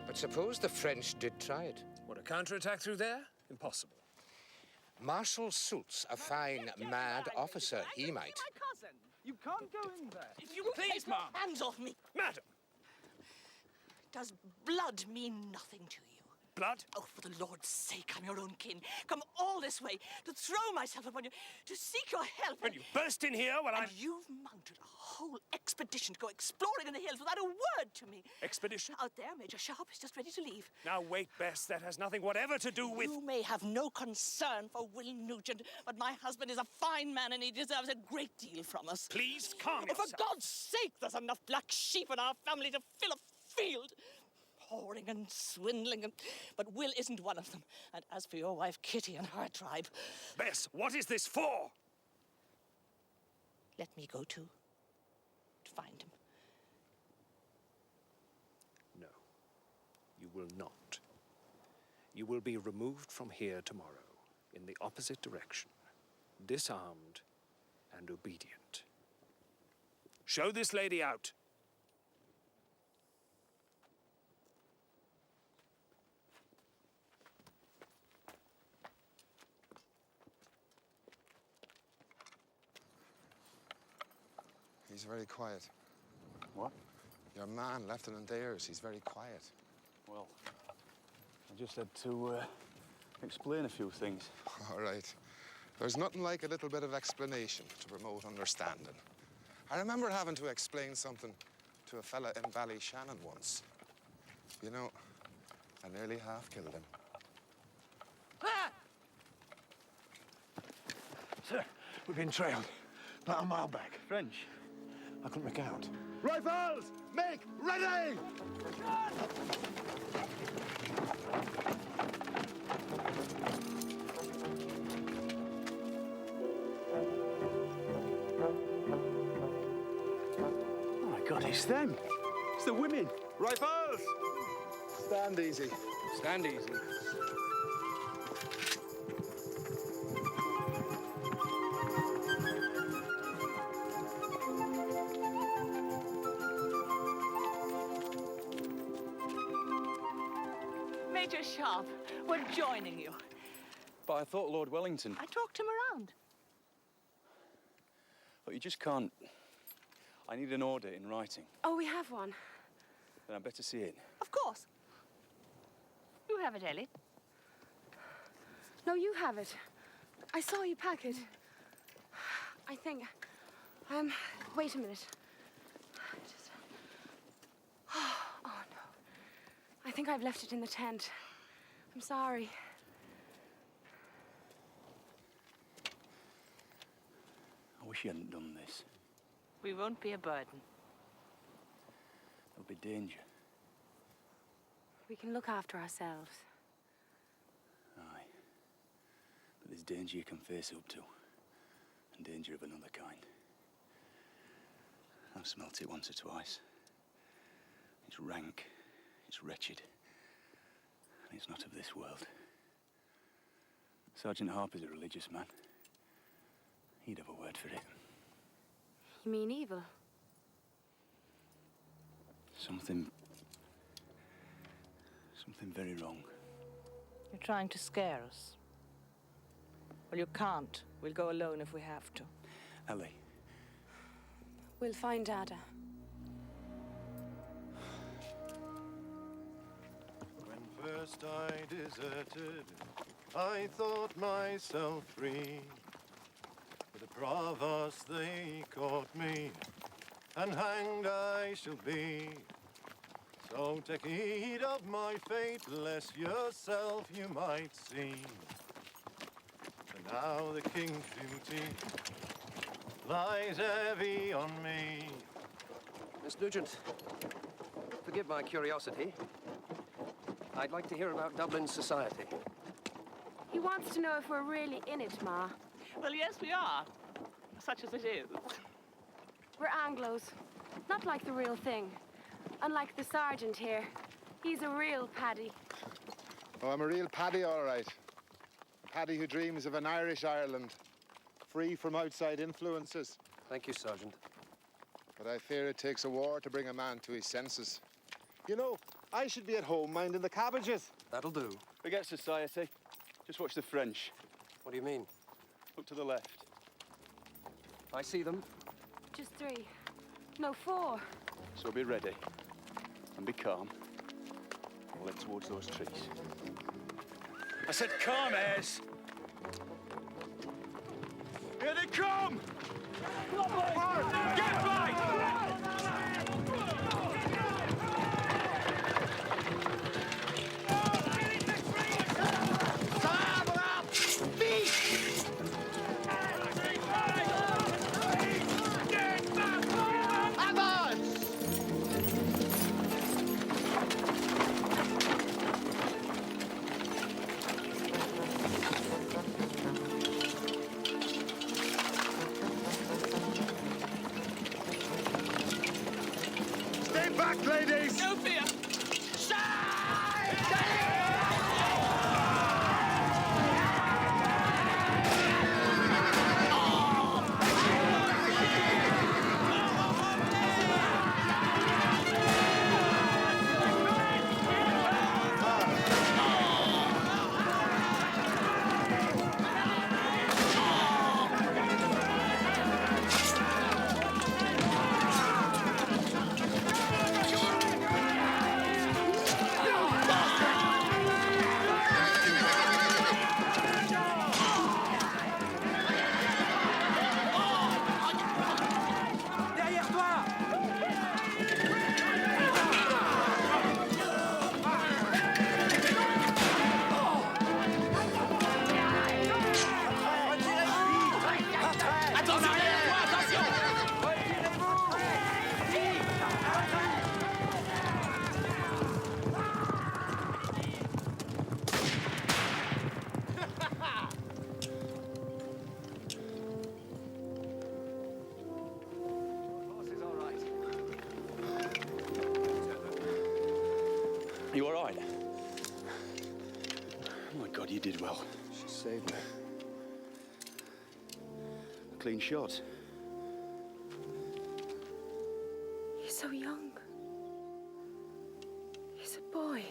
Speaker 9: But suppose the French did try it.
Speaker 11: Would a counterattack through there? Impossible.
Speaker 9: Marshal Soult's a fine, mad officer. He might.
Speaker 6: My cousin.
Speaker 11: You can't go in there.
Speaker 6: If you please, Ma'am. Hands off me.
Speaker 11: Madam.
Speaker 6: Does blood mean nothing to you?
Speaker 11: Blood?
Speaker 6: Oh, for the Lord's sake, I'm your own kin. Come all this way to throw myself upon you, to seek your help.
Speaker 11: And you burst in here when
Speaker 6: And you've mounted a whole expedition to go exploring in the hills without a word to me.
Speaker 11: Expedition?
Speaker 6: Out there, Major Sharp is just ready to leave.
Speaker 11: Now wait, Bess. That has nothing whatever to do with...
Speaker 6: You may have no concern for Will Nugent, but my husband is a fine man and he deserves a great deal from us.
Speaker 11: Please calm
Speaker 6: Oh,
Speaker 11: yourself.
Speaker 6: for God's sake, there's enough black sheep in our family to fill a field. Whoring and swindling, but Will isn't one of them. And as for your wife, Kitty, and her tribe...
Speaker 11: Bess, what is this for?
Speaker 6: Let me go too, to find him.
Speaker 11: No, you will not. You will be removed from here tomorrow, in the opposite direction, disarmed and obedient. Show this lady out.
Speaker 1: He's very quiet.
Speaker 12: What?
Speaker 1: Your man, Lieutenant Ayres, he's very quiet.
Speaker 12: Well, I just had to explain a few things.
Speaker 1: All right. There's nothing like a little bit of explanation to promote understanding. I remember having to explain something to a fella in Ballyshannon once. You know, I nearly half killed him.
Speaker 20: Sir, we've been trailed. About a mile back.
Speaker 12: French?
Speaker 20: I couldn't make out.
Speaker 1: Rifles! Make ready!
Speaker 20: Oh my God, it's them. It's the women.
Speaker 1: Rifles! Stand easy.
Speaker 9: Stand easy.
Speaker 6: Major Sharp, we're joining you.
Speaker 12: But I thought Lord Wellington...
Speaker 6: I talked him around.
Speaker 12: But you just can't... I need an order in writing.
Speaker 8: Oh, we have one.
Speaker 12: Then I better see it.
Speaker 6: Of course. You have it, Ellie.
Speaker 8: No, you have it. I saw you pack it. I think... wait a minute. think I've left it in the tent. I'm sorry.
Speaker 12: I wish you hadn't done this.
Speaker 6: We won't be a burden.
Speaker 12: There'll be danger.
Speaker 8: We can look after ourselves.
Speaker 12: Aye. But there's danger you can face up to. And danger of another kind. I've smelt it once or twice. It's rank. It's wretched. And it's not of this world. Sergeant Harper's a religious man. He'd have a word for it.
Speaker 8: You mean evil?
Speaker 12: Something very wrong.
Speaker 6: You're trying to scare us. Well, you can't. We'll go alone if we have to.
Speaker 12: Ellie.
Speaker 8: We'll find Dada.
Speaker 5: When first I deserted, I thought myself free. With the provost they caught me, and hanged I shall be. So take heed of my fate, lest yourself you might see. For now the king's duty lies heavy on me.
Speaker 21: Miss Nugent, forgive my curiosity. I'd like to hear about Dublin society.
Speaker 8: He wants to know if we're really in it, Ma.
Speaker 6: Well, yes, we are. Such as it is.
Speaker 8: We're Anglos. Not like the real thing. Unlike the sergeant here. He's a real paddy.
Speaker 1: Oh, I'm a real paddy, all right. A paddy who dreams of an Irish Ireland, free from outside influences.
Speaker 21: Thank you, Sergeant.
Speaker 1: But I fear it takes a war to bring a man to his senses. You know, I should be at home minding the cabbages.
Speaker 21: That'll do.
Speaker 12: Forget society. Just watch the French.
Speaker 21: What do you mean?
Speaker 12: Look to the left.
Speaker 21: I see them.
Speaker 8: Just 3. No, 4.
Speaker 12: So be ready. And be calm. We'll head towards those trees.
Speaker 3: I said calm, Ayres. Here they come! Get back!
Speaker 1: Stay back, ladies!
Speaker 6: No fear!
Speaker 12: You all right? Oh my God, you did well.
Speaker 5: She saved me.
Speaker 12: A clean shot.
Speaker 8: He's so young. He's a boy.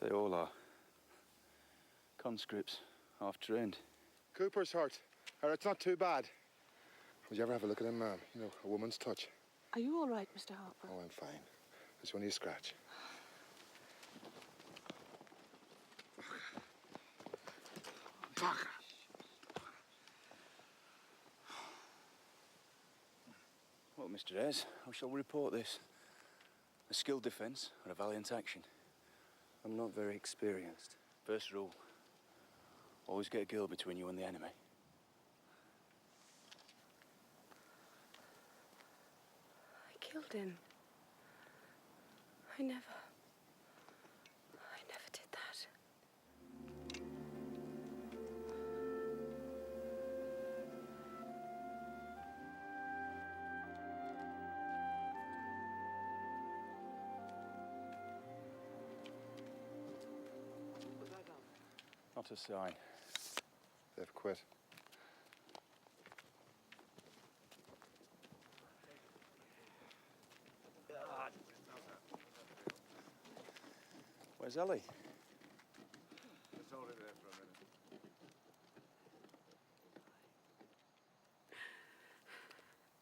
Speaker 12: They all are. Conscripts, half-trained.
Speaker 1: Cooper's hurt. Or it's not too bad. Would you ever have a look at him, ma'am? You know, a woman's touch.
Speaker 15: Are you all right, Mr. Harper?
Speaker 1: Oh, I'm fine. It's only a scratch. Fuck.
Speaker 12: Well, Mr. Ayres, how shall we report this? A skilled defense or a valiant action?
Speaker 21: I'm not very experienced.
Speaker 12: First rule, always get a girl between you and the enemy.
Speaker 8: I killed him. I never did that.
Speaker 12: Not a sign.
Speaker 1: They've quit.
Speaker 12: Where's Ellie?
Speaker 1: Just hold it there for a minute.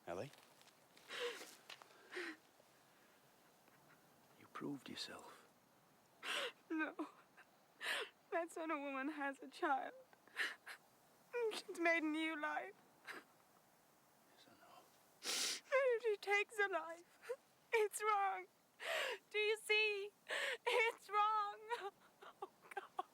Speaker 12: Ellie? You proved yourself.
Speaker 13: No. That son of woman has a child. She's made a new life. She takes a life. It's wrong. Do you see? It's wrong. Oh, God.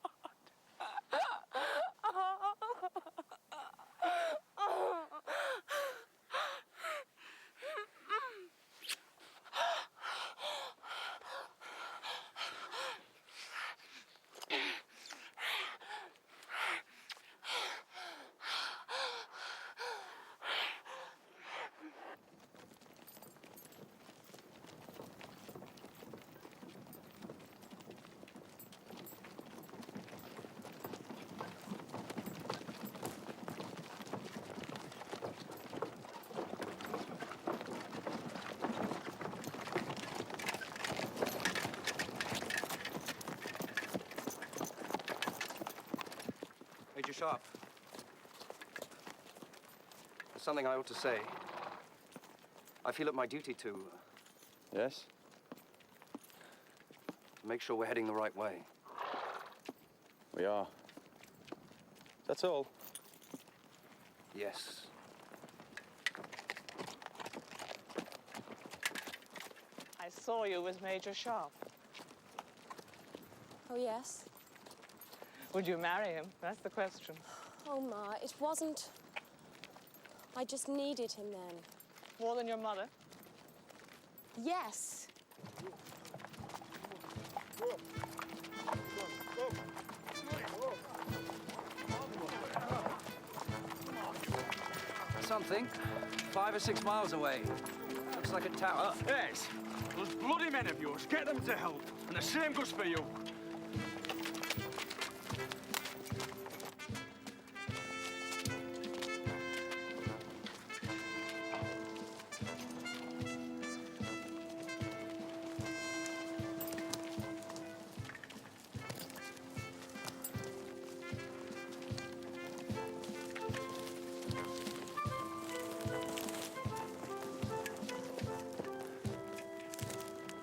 Speaker 21: Major Sharp. There's something I ought to say. I feel it my duty to
Speaker 12: Yes?
Speaker 21: make sure we're heading the right way.
Speaker 12: We are. That's all.
Speaker 21: Yes.
Speaker 6: I saw you with Major Sharp.
Speaker 8: Oh, yes?
Speaker 6: Would you marry him? That's the question.
Speaker 8: Oh, Ma, it wasn't... I just needed him then.
Speaker 6: More than your mother?
Speaker 8: Yes.
Speaker 21: Something. 5 or 6 miles away. Looks like a tower.
Speaker 3: Yes. Those bloody men of yours, get them to help. And the same goes for you.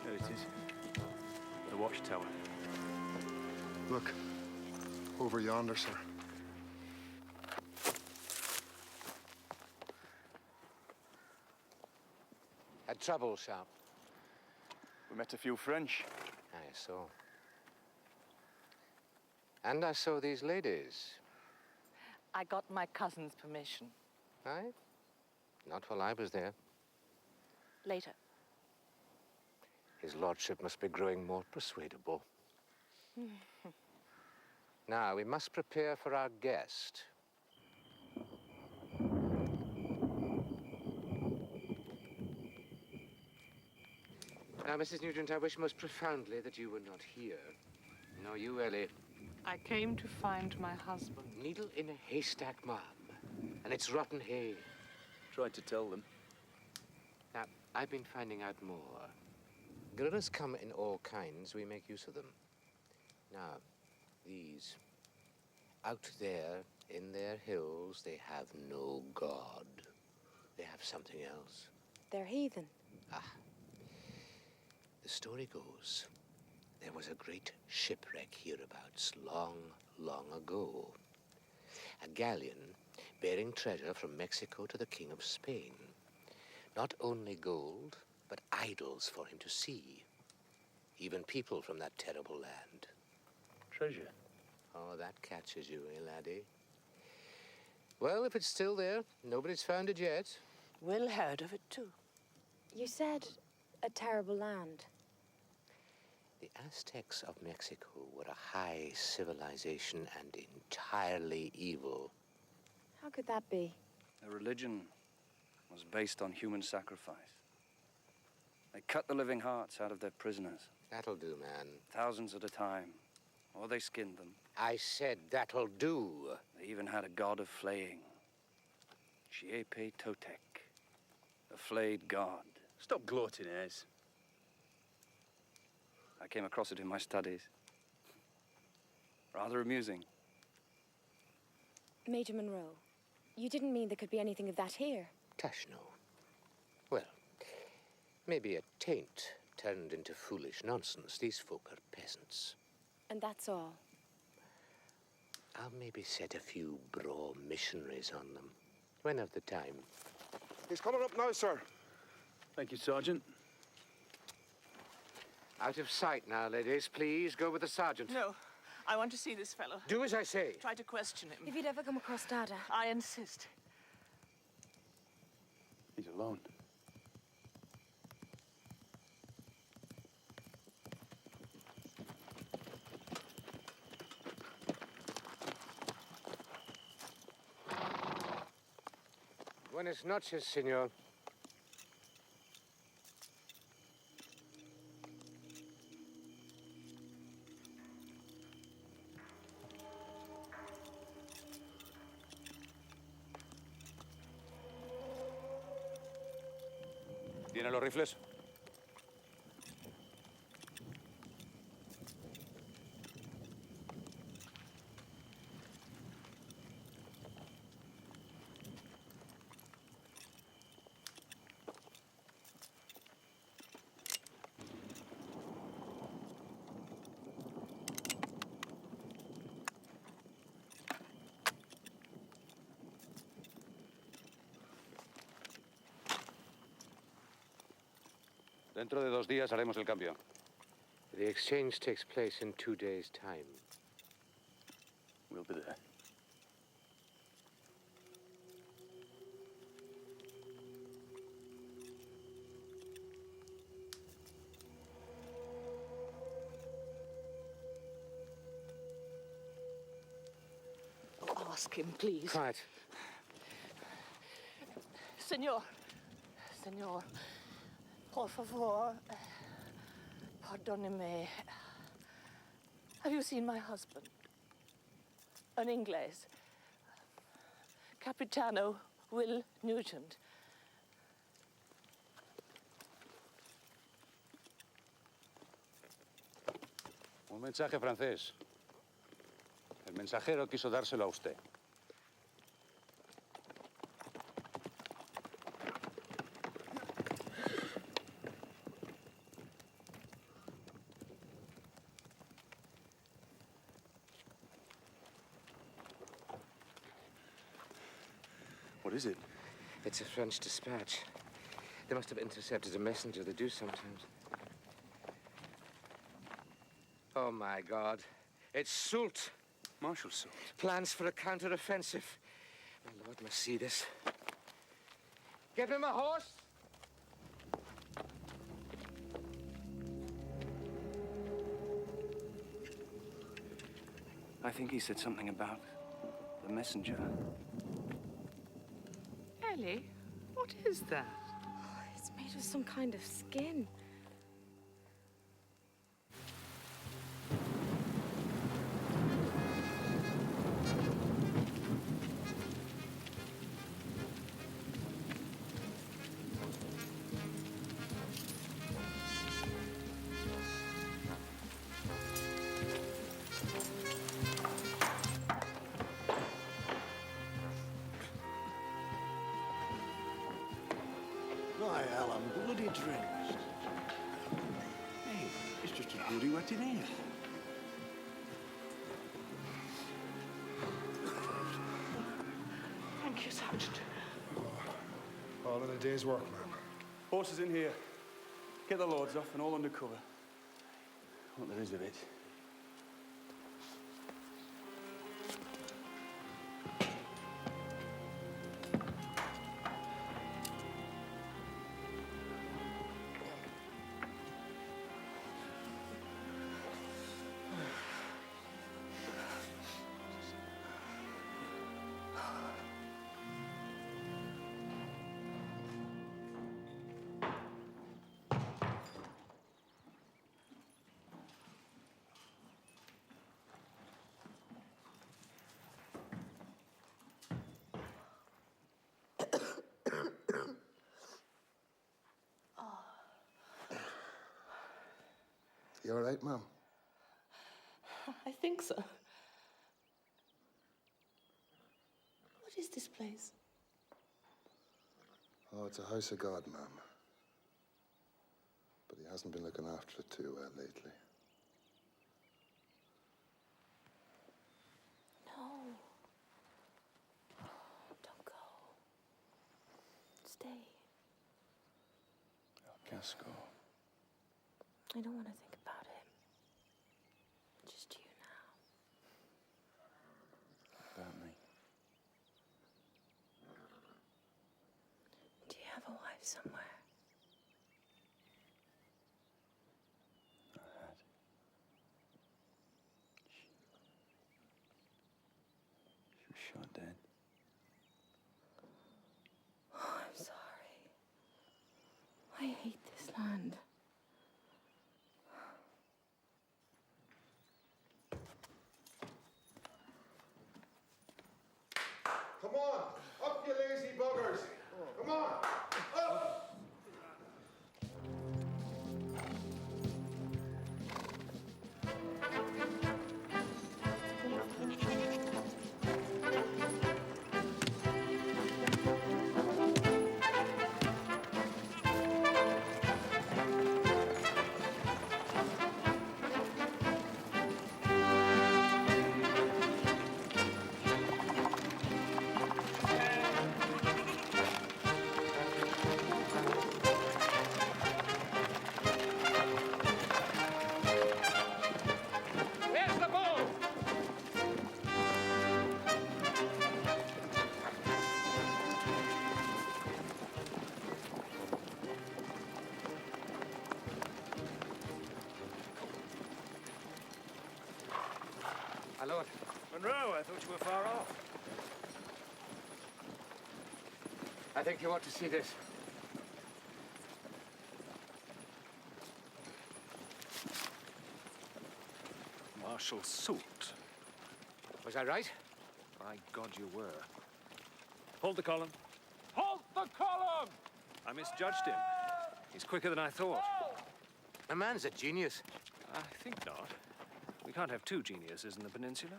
Speaker 12: There it is. The watchtower.
Speaker 1: Look, over yonder, sir.
Speaker 9: Had trouble, Sharp?
Speaker 12: We met a few French.
Speaker 9: I saw. And I saw these ladies.
Speaker 6: I got my cousin's permission.
Speaker 9: Aye? Not while I was there.
Speaker 6: Later.
Speaker 9: His lordship must be growing more persuadable. Now, we must prepare for our guest. Now, Mrs. Nugent, I wish most profoundly that you were not here. Nor you, Ellie.
Speaker 6: I came to find my husband.
Speaker 9: Needle in a haystack, ma'am. And it's rotten hay.
Speaker 12: Tried to tell them.
Speaker 9: Now, I've been finding out more. Guerrillas come in all kinds. We make use of them. Now, these, out there in their hills, they have no god. They have something else.
Speaker 8: They're heathen.
Speaker 9: Ah. The story goes, there was a great shipwreck hereabouts long, long ago. A galleon bearing treasure from Mexico to the King of Spain. Not only gold, but idols for him to see. even people from that terrible land.
Speaker 12: Treasure?
Speaker 9: Oh, that catches you, eh, laddie? Well, if it's still there, nobody's found it yet.
Speaker 6: Will heard of it too.
Speaker 8: You said a terrible land.
Speaker 9: The Aztecs of Mexico were a high civilization and entirely evil.
Speaker 8: How could that be?
Speaker 12: Their religion was based on human sacrifice. They cut the living hearts out of their prisoners.
Speaker 9: That'll do, man.
Speaker 12: Thousands at a time. Or they skinned them.
Speaker 9: I said that'll do.
Speaker 12: They even had a god of flaying. Chiepe Totec. The flayed god.
Speaker 20: Stop gloating, Ez.
Speaker 12: I came across it in my studies. Rather amusing.
Speaker 8: Major Monroe, you didn't mean there could be anything of that here.
Speaker 9: Tush, no. Well, maybe a taint turned into foolish nonsense. These folk are peasants.
Speaker 8: And that's all.
Speaker 9: I'll maybe set a few braw missionaries on them. When have the time?
Speaker 1: He's coming up now, sir.
Speaker 12: Thank you, Sergeant.
Speaker 9: Out of sight now, ladies. Please go with the sergeant.
Speaker 6: No, I want to see this fellow.
Speaker 9: Do as I say.
Speaker 6: Try to question him.
Speaker 8: If you'd ever come across Dada.
Speaker 6: I insist.
Speaker 12: He's alone.
Speaker 9: Buenas noches, señor.
Speaker 19: ¿Tiene los rifles? Dentro de 2 días haremos el cambio.
Speaker 9: The exchange takes place in 2 days' time.
Speaker 12: We'll be there.
Speaker 6: Oh, ask him, please.
Speaker 9: Quiet.
Speaker 6: Senor. Senor. Por favor. Pardonne-me. Have you seen my husband? An Inglés. Capitano Will Nugent.
Speaker 19: Un mensaje francés. El mensajero quiso dárselo a usted.
Speaker 12: What is it?
Speaker 9: It's a French dispatch. They must have intercepted a messenger. They do sometimes. Oh, my God. It's Soult.
Speaker 12: Marshal Soult.
Speaker 9: Plans for a counter-offensive. My Lord must see this. Give him a horse!
Speaker 12: I think he said something about the messenger.
Speaker 15: Ellie, what is that?
Speaker 8: Oh, it's made of some kind of skin.
Speaker 5: By hell, I'm bloody drenched. Hey, it's just as bloody wet in here.
Speaker 6: Thank you, Sergeant.
Speaker 1: All in a day's work, man.
Speaker 12: Horses in here. Get the loads off and all under cover. what there is of it.
Speaker 1: You all right, Mum?
Speaker 6: I think so. What is this place?
Speaker 1: Oh, it's a house of God, Mum. But he hasn't been looking after it too well lately.
Speaker 6: No. Don't go. Stay.
Speaker 12: Casco.
Speaker 6: I don't want to think about him. Just you now.
Speaker 12: About me.
Speaker 6: Do you have a wife somewhere?
Speaker 12: I had. She was shot dead.
Speaker 6: Oh, I'm sorry. I hate this land.
Speaker 1: Come on! Up, you lazy buggers! Come on! Up!
Speaker 9: Where's the ball? My lord.
Speaker 11: Monroe, I thought you were far off.
Speaker 9: I think you ought to see this.
Speaker 11: Marshal Soult.
Speaker 9: Was I right?
Speaker 11: By God, you were. Hold the column.
Speaker 9: Halt the column!
Speaker 11: I misjudged him. He's quicker than I thought.
Speaker 9: The man's a genius.
Speaker 11: I think not. We can't have two geniuses in the peninsula.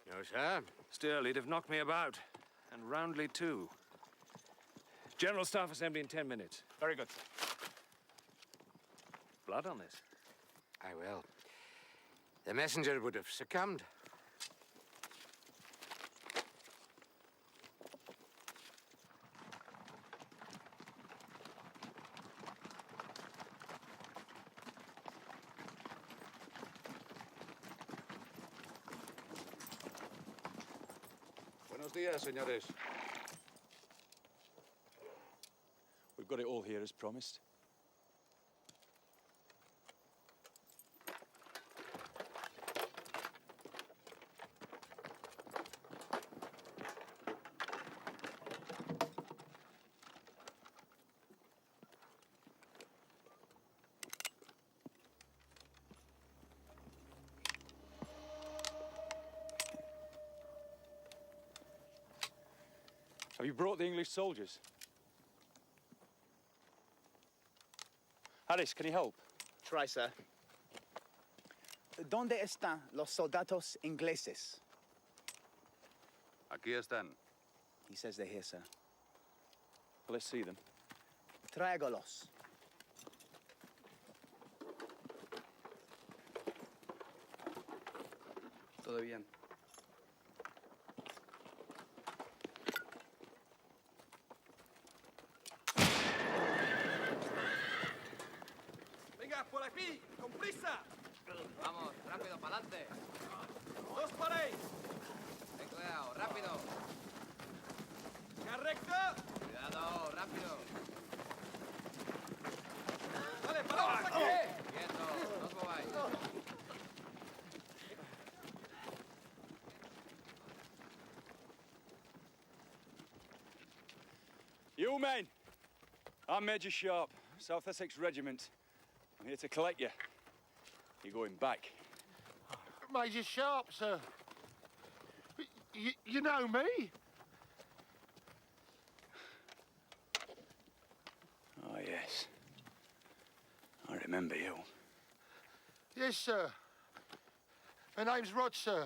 Speaker 9: No, sir.
Speaker 11: Still, he'd have knocked me about. And roundly, too. General Staff Assembly in 10 minutes.
Speaker 3: Very good.
Speaker 11: Blood on this.
Speaker 9: I will. The messenger would have succumbed.
Speaker 19: Buenos días, señores.
Speaker 16: We've got it all here as promised. Have you brought the English soldiers? Harris, can you help?
Speaker 18: Try, sir. ¿Dónde están los soldados ingleses?
Speaker 19: Aquí están.
Speaker 18: He says they're here, sir.
Speaker 16: Well, let's see them.
Speaker 18: Tráigalos.
Speaker 12: Todo bien.
Speaker 3: Venga, por aquí, con prisa. New men. I'm Major Sharp, South Essex Regiment. I'm here to collect you. You're going back.
Speaker 4: Major Sharp, sir. You know me?
Speaker 3: Oh, yes. I remember you.
Speaker 4: Yes, sir. My name's Rod, sir.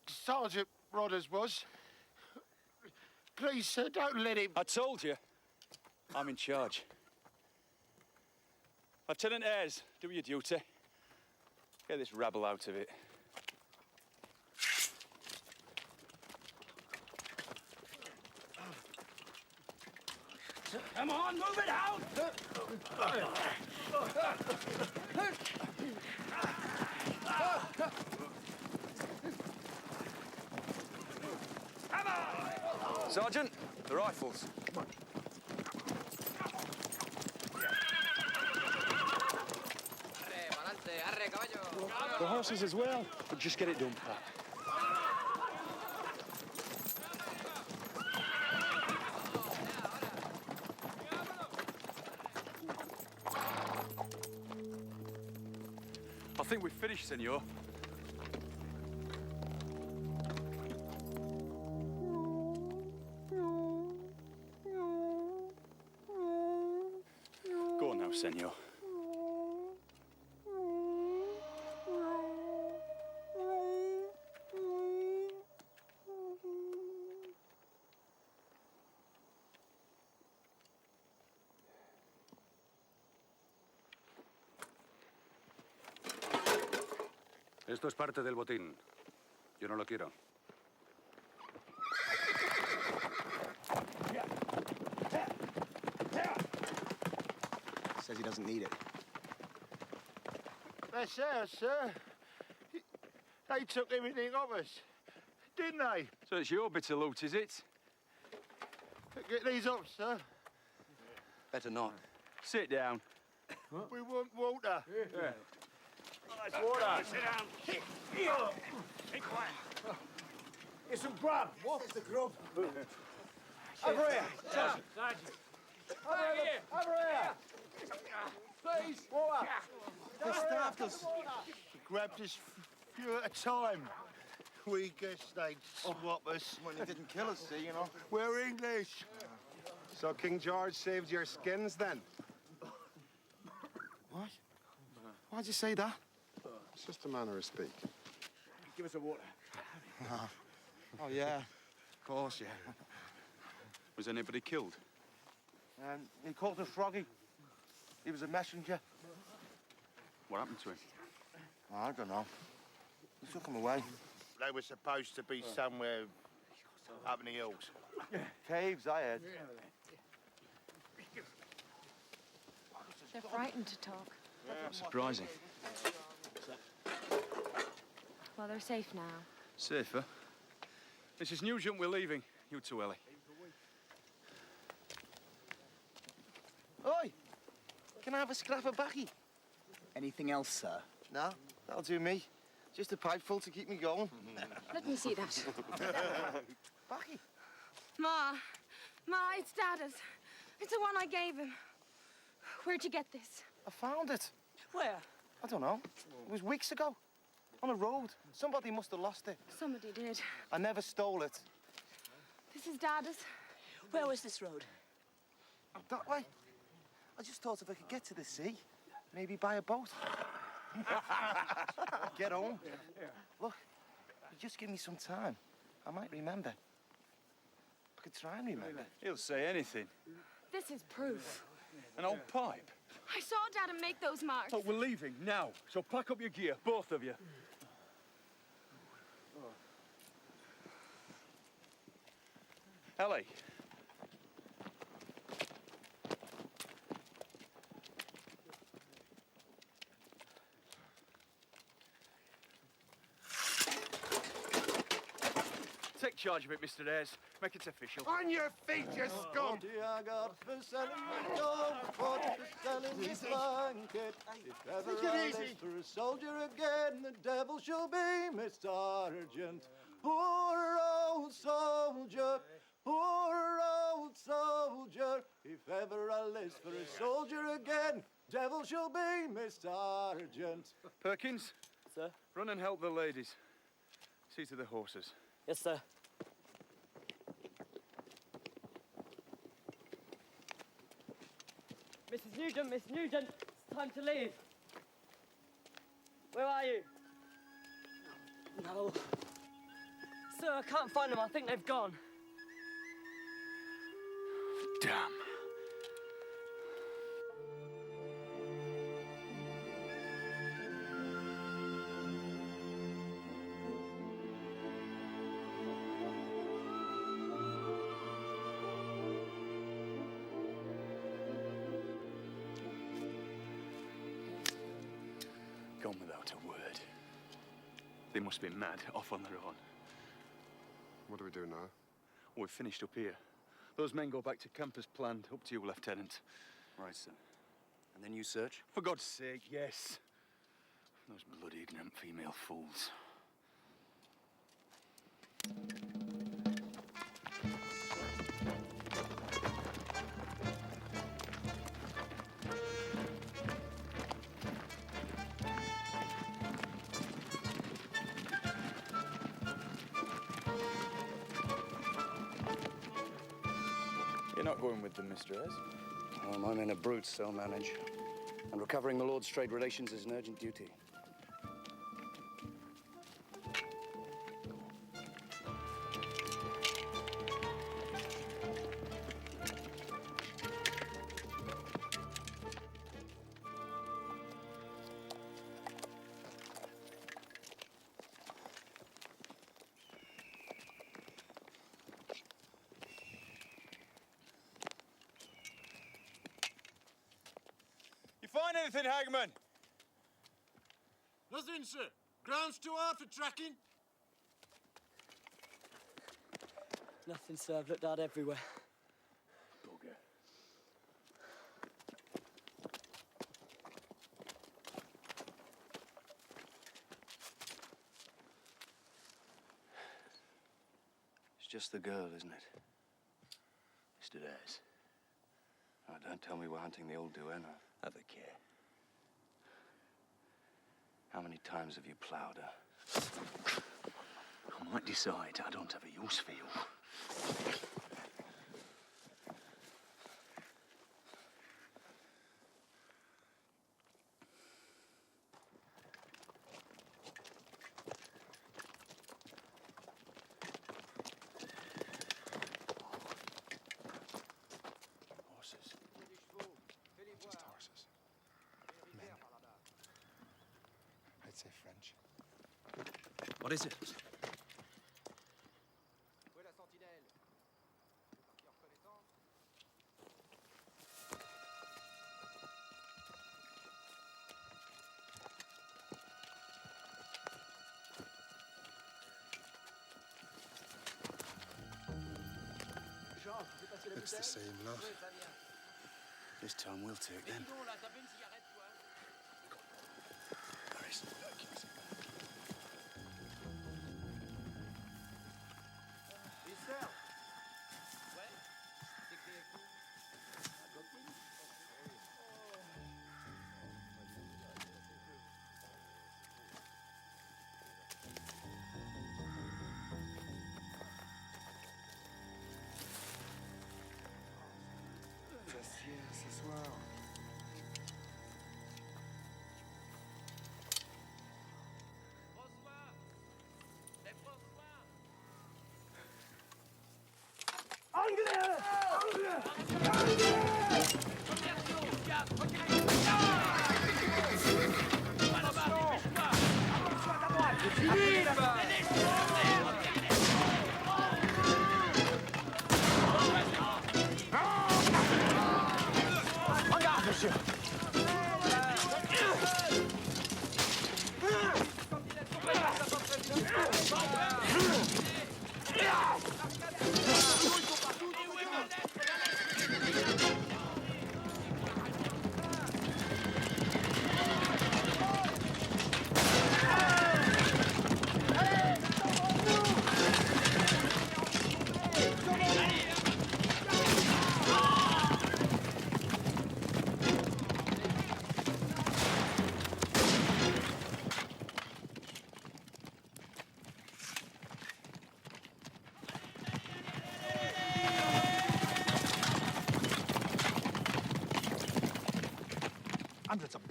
Speaker 4: Sergeant Rodders was. Please, sir, don't let him...
Speaker 3: I told you. I'm in charge. Lieutenant Ayres, do your duty. Get this rabble out of it.
Speaker 11: Come on, move it out!
Speaker 3: Sergeant, the rifles.
Speaker 14: The horses as well, but just get it done, Pat.
Speaker 3: I think we've finished, senor. Go on now, senor.
Speaker 19: Esto es parte del botín. Yo no lo quiero.
Speaker 18: Says he doesn't need it.
Speaker 4: That's ours, sir. They took everything off us, didn't they?
Speaker 3: So it's your bit of loot, is it?
Speaker 4: Get these off, sir.
Speaker 21: Better not.
Speaker 3: Sit down.
Speaker 4: We want water.
Speaker 3: Yeah.
Speaker 4: Nice water.
Speaker 3: Sit down.
Speaker 4: Be quiet. Here's some grub. What is the grub? Over here.
Speaker 11: Sergeant.
Speaker 4: Over here. Please. Water. They stabbed us. They grabbed us a few at a time. We guessed they'd swap us.
Speaker 22: Well, they didn't kill us, see, you know.
Speaker 4: We're English.
Speaker 1: So King George saved your skins then?
Speaker 22: What? Why'd you say that?
Speaker 1: It's just a manner of speak.
Speaker 4: Give us a water.
Speaker 22: Oh, yeah. Of course, yeah.
Speaker 3: Was anybody killed?
Speaker 22: He called us Froggy. He was a messenger.
Speaker 3: What happened to him?
Speaker 22: I don't know. He took him away.
Speaker 4: They were supposed to be somewhere up in the hills.
Speaker 22: Caves, I heard.
Speaker 8: They're frightened to talk.
Speaker 3: Surprising.
Speaker 8: Well, they're safe now.
Speaker 3: Safer. Mrs. Nugent, we're leaving. You too, Ellie.
Speaker 22: Oi! Can I have a scrap of baccy?
Speaker 18: Anything else, sir?
Speaker 22: No, that'll do me. Just a pipe full to keep me going.
Speaker 8: Let me see that.
Speaker 22: Baccy?
Speaker 8: Ma, it's Dada's. It's the one I gave him. Where'd you get this?
Speaker 22: I found it.
Speaker 8: Where?
Speaker 22: I don't know. It was weeks ago. On a road. Somebody must have lost it.
Speaker 8: Somebody did.
Speaker 22: I never stole it.
Speaker 8: This is Dada's.
Speaker 6: Where was this road?
Speaker 22: That way. I just thought if I could get to the sea, maybe buy a boat. Get home. Look, you just give me some time. I might remember. I could try and remember.
Speaker 3: He'll say anything.
Speaker 8: This is proof.
Speaker 3: An old pipe.
Speaker 8: I saw Dada make those marks.
Speaker 3: Look, we're leaving now, so pack up your gear, both of you. Ellie. Take charge of it, Mr. Ayres. Make it official.
Speaker 4: On your feet, you scum!
Speaker 5: What I got for selling me dog, what for selling me blanket. If ever
Speaker 4: Take it
Speaker 5: I
Speaker 4: easy.
Speaker 5: live for a soldier again, the devil shall be my sergeant. Poor old soldier, poor old soldier. If ever I list for a soldier again, devil shall be my sergeant.
Speaker 12: Perkins?
Speaker 10: Sir?
Speaker 12: Run and help the ladies. See to the horses.
Speaker 10: Yes, sir. Mrs. Nugent, Miss Nugent, it's time to leave. Where are you? No. Sir, I can't find them. I think they've gone.
Speaker 12: Damn. Gone without a word. They must be mad, off on their own.
Speaker 1: What do we do now?
Speaker 12: We're finished up here. Those men go back to camp as planned. Up to you, Lieutenant.
Speaker 2: Right, sir. And then you search?
Speaker 12: For God's sake, yes. Those bloody ignorant female fools. You're not going with them, Mr. S?
Speaker 21: Oh, my men are brutes, they'll manage. And recovering the Lord's trade relations is an urgent duty.
Speaker 12: Find anything, Hagman?
Speaker 5: Nothing, sir. Ground's too hard for tracking.
Speaker 10: Nothing, sir. I've looked out everywhere.
Speaker 12: Bugger.
Speaker 21: It's just the girl, isn't it? Mr. Dares. Oh, don't tell me we're hunting the old duenna.
Speaker 12: Have a care.
Speaker 21: How many times have you ploughed her?
Speaker 12: I might decide I don't have a use for you.
Speaker 21: Horses.
Speaker 1: Just horses. Men. I'd say French.
Speaker 2: What is it?
Speaker 1: It's the same lot.
Speaker 21: This time we'll take them. Harris.
Speaker 1: Yes, as well.
Speaker 5: Monsieur.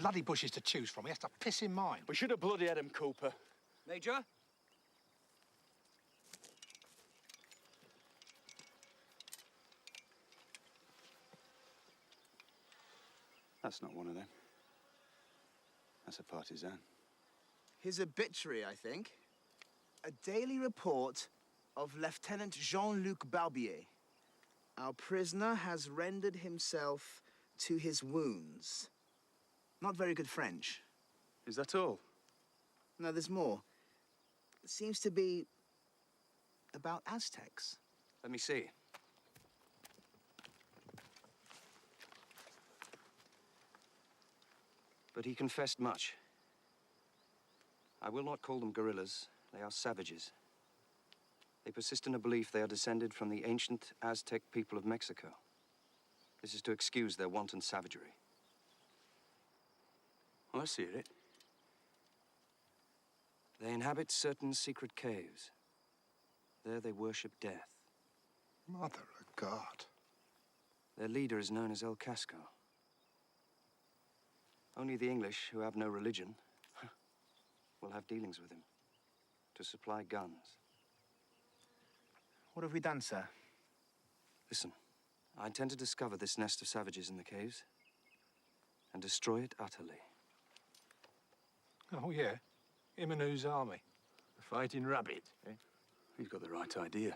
Speaker 7: bloody bushes to choose from. He has to piss in mine.
Speaker 12: We should have bloody had him, Cooper.
Speaker 21: Major?
Speaker 12: That's not one of them. That's a partisan.
Speaker 18: His obituary, I think. A daily report of Lieutenant Jean-Luc Barbier. Our prisoner has rendered himself to his wounds. Not very good French.
Speaker 12: Is that all?
Speaker 18: No, there's more. It seems to be about Aztecs.
Speaker 21: Let me see. But he confessed much. I will not call them guerrillas. They are savages. They persist in a belief they are descended from the ancient Aztec people of Mexico. This is to excuse their wanton savagery.
Speaker 12: Oh, I see it.
Speaker 21: They inhabit certain secret caves. There they worship death.
Speaker 1: Mother of God.
Speaker 21: Their leader is known as El Casco. Only the English, who have no religion, will have dealings with him to supply guns.
Speaker 18: What have we done, sir?
Speaker 21: Listen, I intend to discover this nest of savages in the caves and destroy it utterly.
Speaker 7: Oh, yeah? Him and whose army? The Fighting Rabbit, eh?
Speaker 12: He's got the right idea.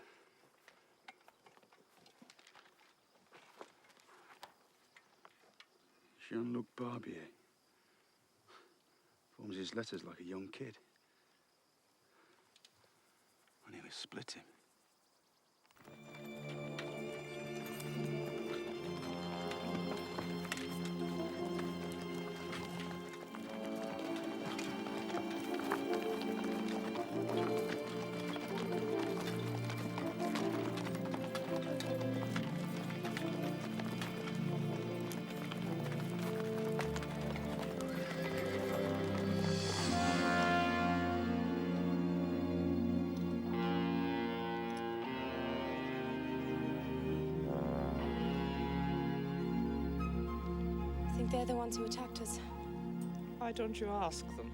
Speaker 12: Jean-Luc Barbier. Forms his letters like a young kid. I nearly split him.
Speaker 8: I think they're the ones who attacked us.
Speaker 15: Why don't you ask them?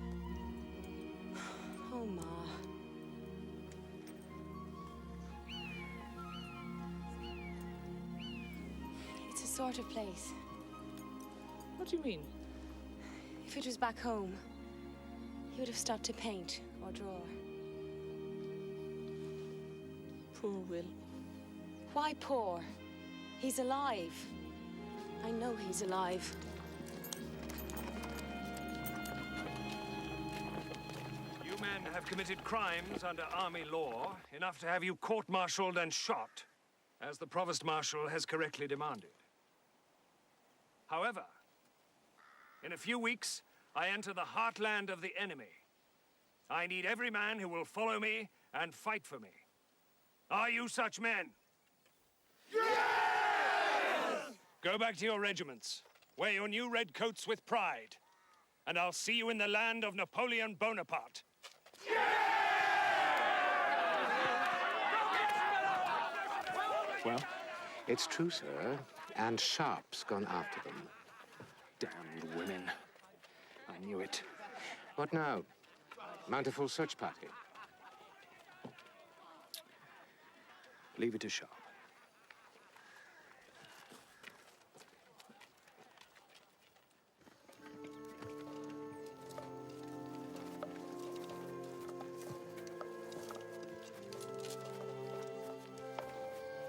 Speaker 8: Oh, Ma. It's a sort of place.
Speaker 15: What do you mean?
Speaker 8: If it was back home, he would have stopped to paint or draw.
Speaker 15: Poor Will.
Speaker 8: Why poor? He's alive. I know he's alive.
Speaker 11: You men have committed crimes under army law, enough to have you court-martialed and shot, as the Provost Marshal has correctly demanded. However, in a few weeks, I enter the heartland of the enemy. I need every man who will follow me and fight for me. Are you such men? Go back to your regiments. Wear your new red coats with pride. And I'll see you in the land of Napoleon Bonaparte.
Speaker 20: Well, it's true, sir. And Sharp's gone after them. Damned women. I knew it. What now? Mount a full search party?
Speaker 12: Leave it to Sharp.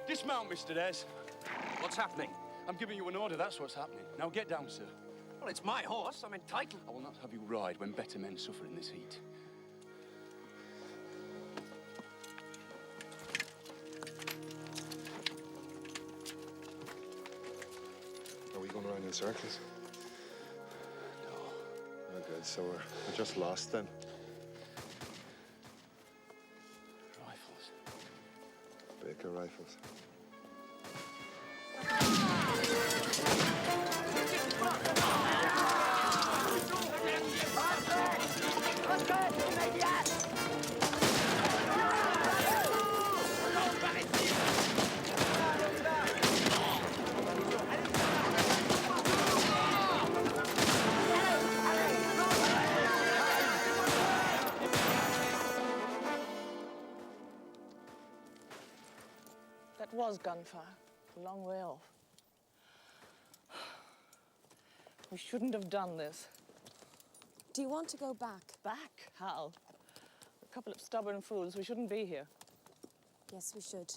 Speaker 12: Dismount, Mr. Des.
Speaker 21: What's happening?
Speaker 12: I'm giving you an order, that's what's happening. Now get down, sir.
Speaker 21: Well, it's my horse. I'm entitled.
Speaker 12: I will not have you ride when better men suffer in this heat.
Speaker 1: Are we going around in circles?
Speaker 12: No.
Speaker 1: Oh, good. So we're just lost then.
Speaker 12: Rifles.
Speaker 1: Baker rifles.
Speaker 15: That was gunfire, a long way off. We shouldn't have done this.
Speaker 8: Do you want to go back?
Speaker 15: Back? How? A couple of stubborn fools. We shouldn't be here.
Speaker 8: Yes, we should.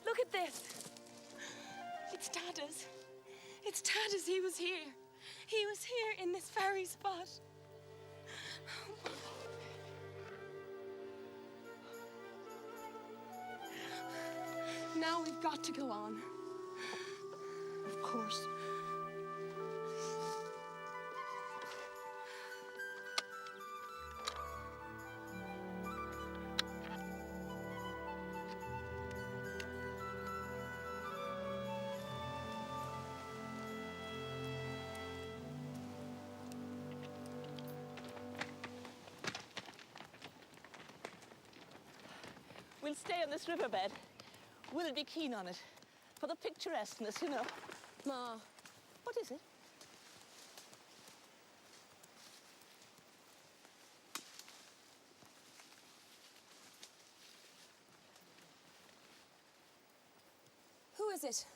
Speaker 8: Look at this. It's Dada's. It's Dada's. He was here. He was here in this very spot. Now we've got to go on.
Speaker 15: Of course. We'll stay on this riverbed. We'll be keen on it. For the picturesqueness, you know.
Speaker 8: Ma.
Speaker 15: What is it?
Speaker 8: Who is it?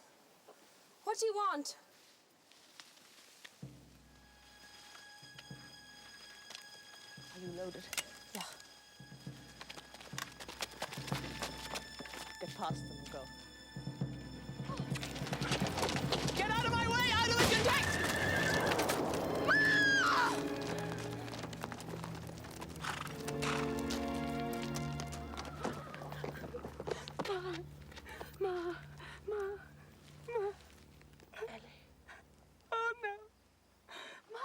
Speaker 8: What do you want?
Speaker 15: Are you loaded?
Speaker 8: Yeah.
Speaker 15: Get past them and go.
Speaker 10: Get out of my way! Out of the contact!
Speaker 15: Ellie.
Speaker 10: Oh no! No!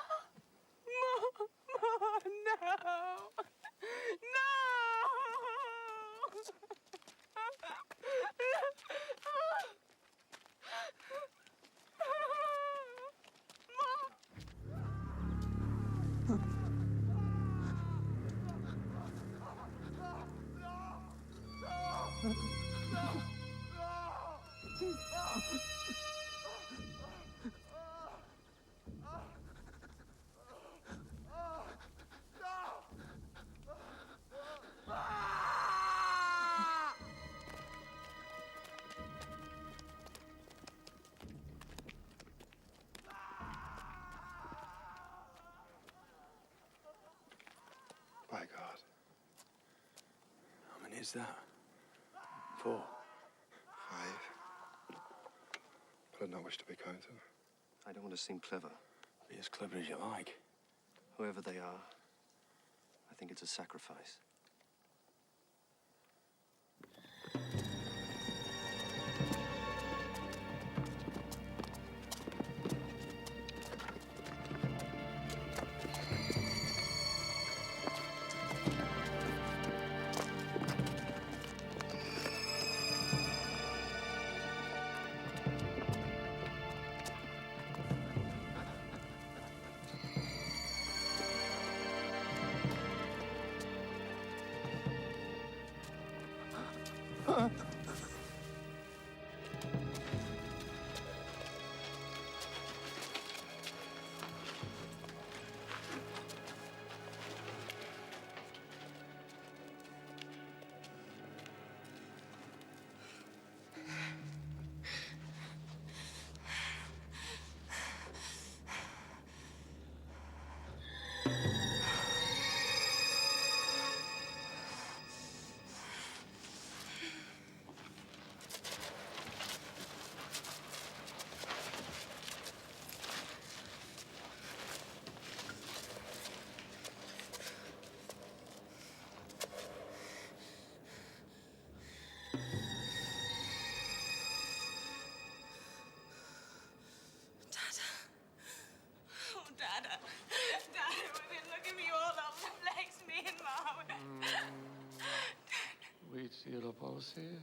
Speaker 1: By God.
Speaker 12: How many is that? 4.
Speaker 1: 5. But I'd not wish to be counted.
Speaker 21: I don't want to seem clever.
Speaker 12: Be as clever as you like.
Speaker 21: Whoever they are, I think it's a sacrifice.
Speaker 7: Polsir,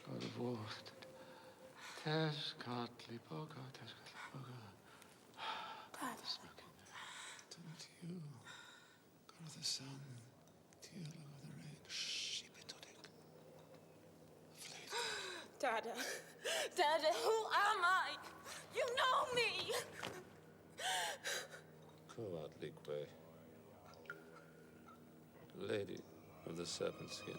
Speaker 7: God of War, Teshkatli Boga, Teshkatli Boga.
Speaker 8: Dad.
Speaker 7: Smoking. To you.
Speaker 1: the sun, Tíola of the rain, Shibitudik.
Speaker 8: Dada. Dada, who am I? You know me!
Speaker 13: Coatlicue, Lady of the Serpent Skin.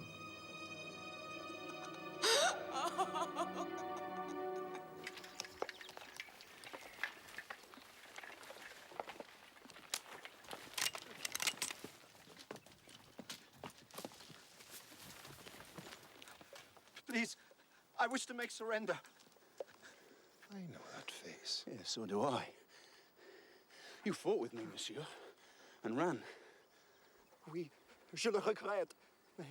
Speaker 5: Please, I wish to make surrender.
Speaker 1: I know that face.
Speaker 12: Yes, so do I. You fought with me, monsieur, and ran.
Speaker 5: Oui, je le regrette. I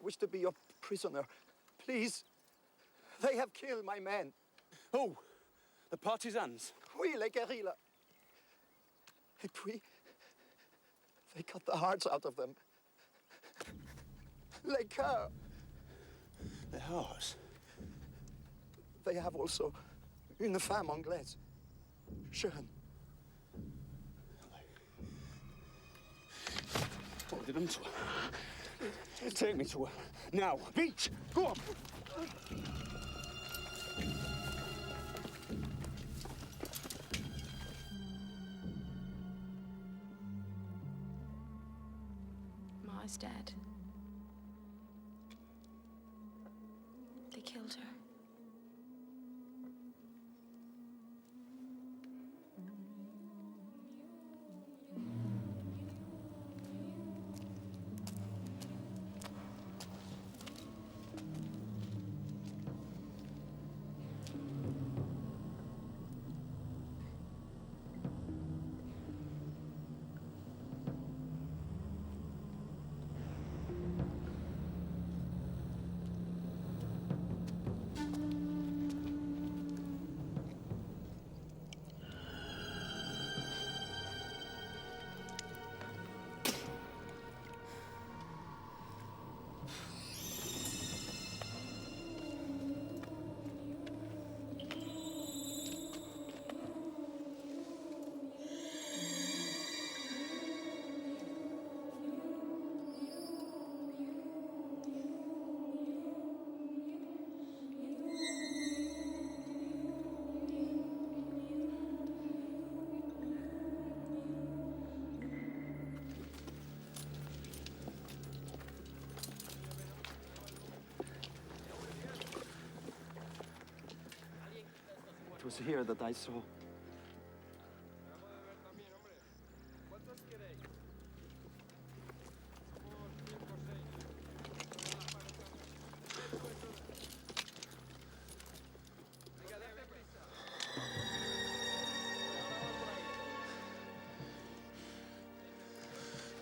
Speaker 5: wish to be your prisoner. Please. They have killed my men.
Speaker 12: Oh, the partisans?
Speaker 5: Oui, les guerrillas. Et puis, they cut the hearts out of them. Les cœurs.
Speaker 12: Their hearts?
Speaker 5: They have also une femme anglaise. Jeune.
Speaker 12: Order them to her. Take me to her. Now. Beach! Go on!
Speaker 8: Ma's dead. They killed her.
Speaker 5: It was here that I saw.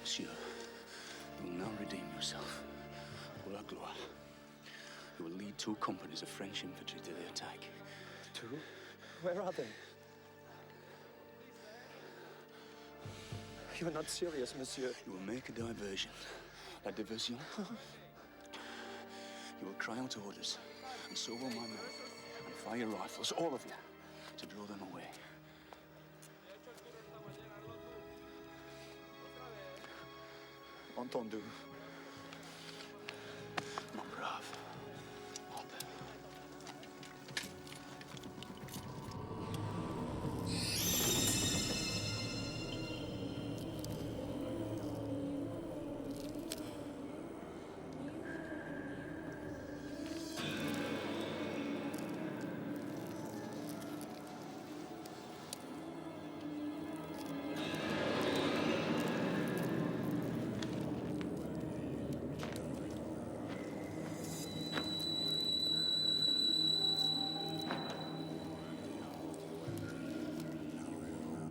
Speaker 12: Monsieur, you will now redeem yourself. Pour la gloire. You will lead 2 companies of French infantry to the attack.
Speaker 5: 2? Where are they? You're not serious, monsieur.
Speaker 12: You will make a diversion. La diversion. You will cry out orders, and so will my men. And fire rifles, all of you, to draw them away.
Speaker 5: Entendu.
Speaker 12: Mon brave.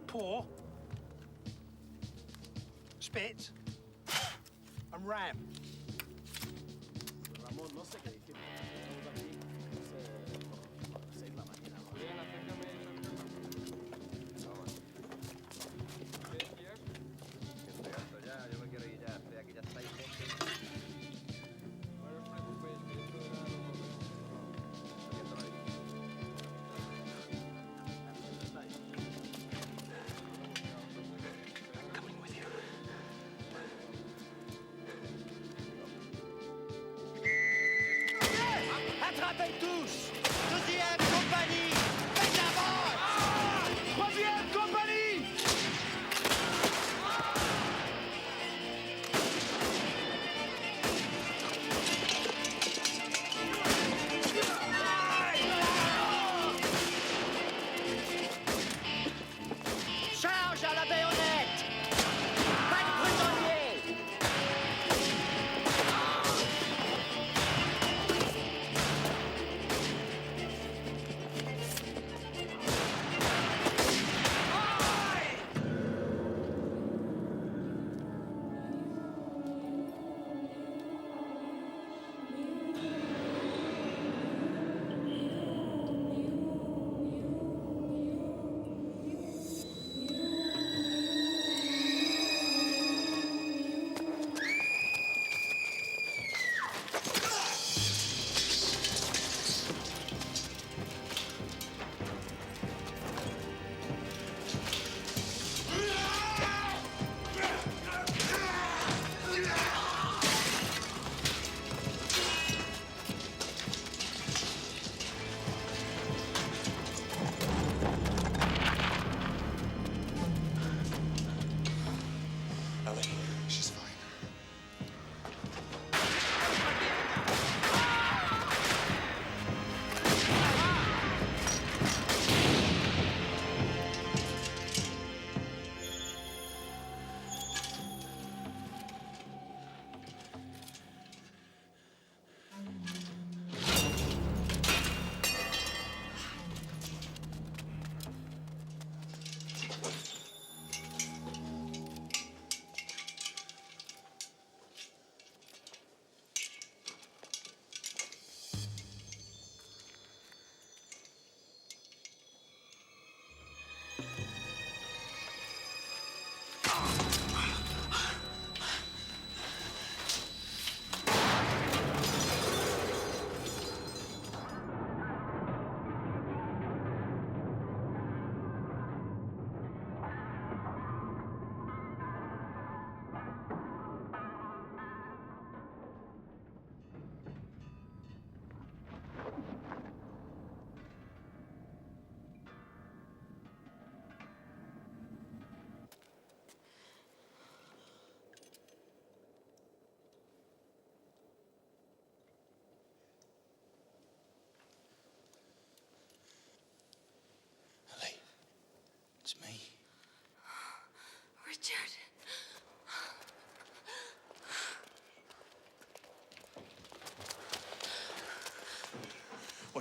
Speaker 3: Pour, spit, and ram.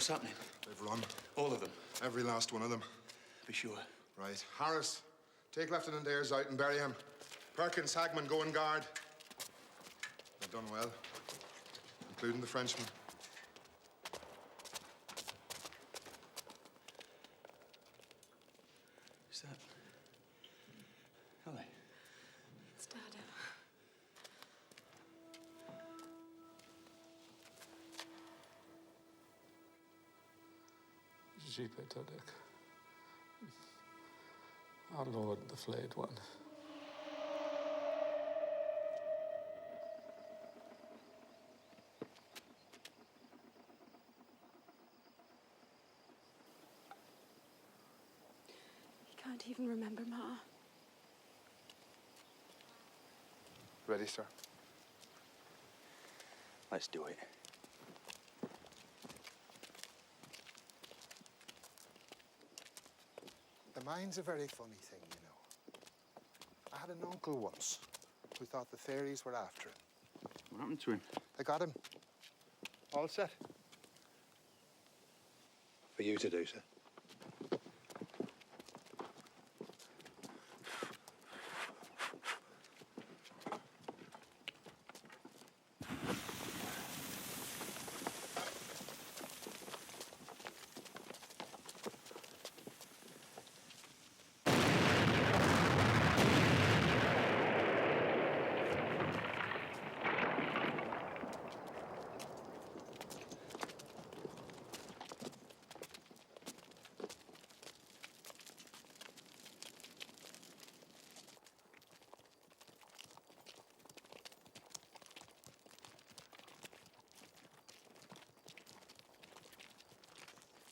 Speaker 12: What's happening?
Speaker 1: They've run.
Speaker 12: All of them?
Speaker 1: Every last one of them.
Speaker 12: Be sure.
Speaker 1: Right. Harris, take Lieutenant Ayres out and bury him. Perkins, Hagman, go and guard. They've done well, including the Frenchman.
Speaker 12: Is that... Ellie?
Speaker 8: It's Dada.
Speaker 13: Jipe Todek. Our Lord, the flayed one.
Speaker 8: He can't even remember Ma.
Speaker 1: Ready, sir?
Speaker 12: Let's do it.
Speaker 1: The mind's a very funny thing, you know. I had an uncle once who thought the fairies were after him.
Speaker 12: What happened to him?
Speaker 1: They got him. All set.
Speaker 19: For you to do, sir.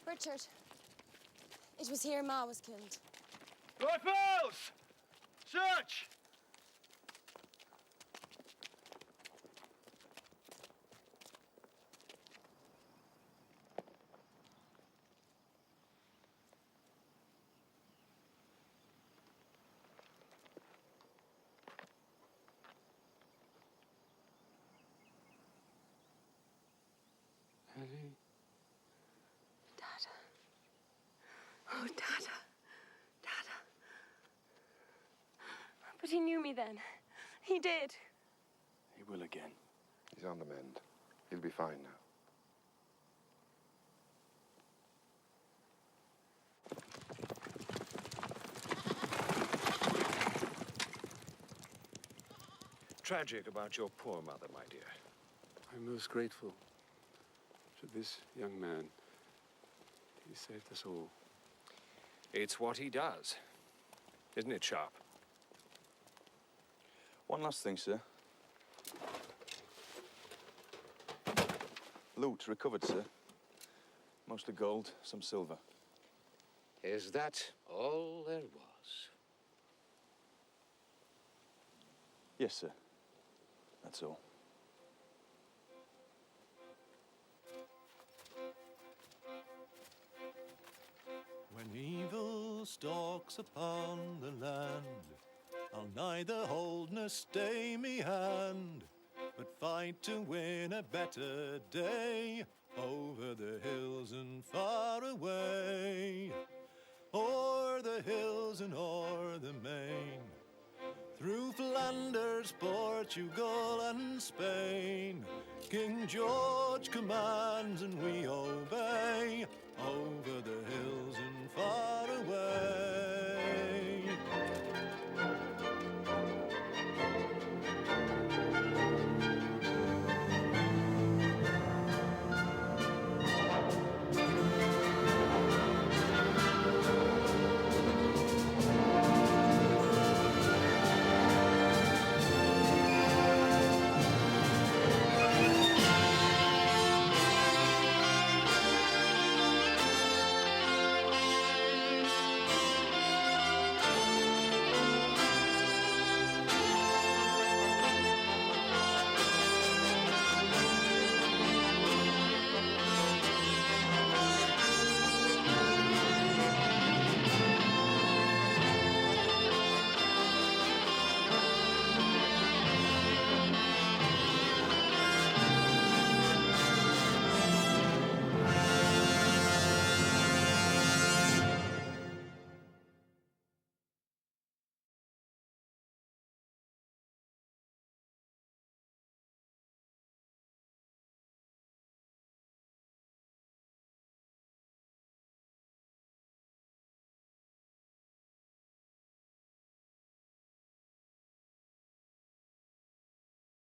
Speaker 8: Richard, it was here Ma was killed.
Speaker 4: Rifles! Search!
Speaker 13: Ellie?
Speaker 8: Oh, Dada. Dada. But he knew me then. He did.
Speaker 12: He will again.
Speaker 1: He's on the mend. He'll be fine now.
Speaker 7: Tragic about your poor mother, my dear.
Speaker 13: I'm most grateful to this young man. He saved us all.
Speaker 7: It's what he does. Isn't it, Sharp?
Speaker 12: One last thing, sir. Loot recovered, sir. Mostly gold, some silver.
Speaker 20: Is that all there was?
Speaker 12: Yes, sir. That's all.
Speaker 5: When evil stalks upon the land, I'll neither hold nor stay me hand, but fight to win a better day over the hills and far away, o'er the hills and o'er the main, through Flanders, Portugal and Spain. King George commands and we obey, over the hills and far away.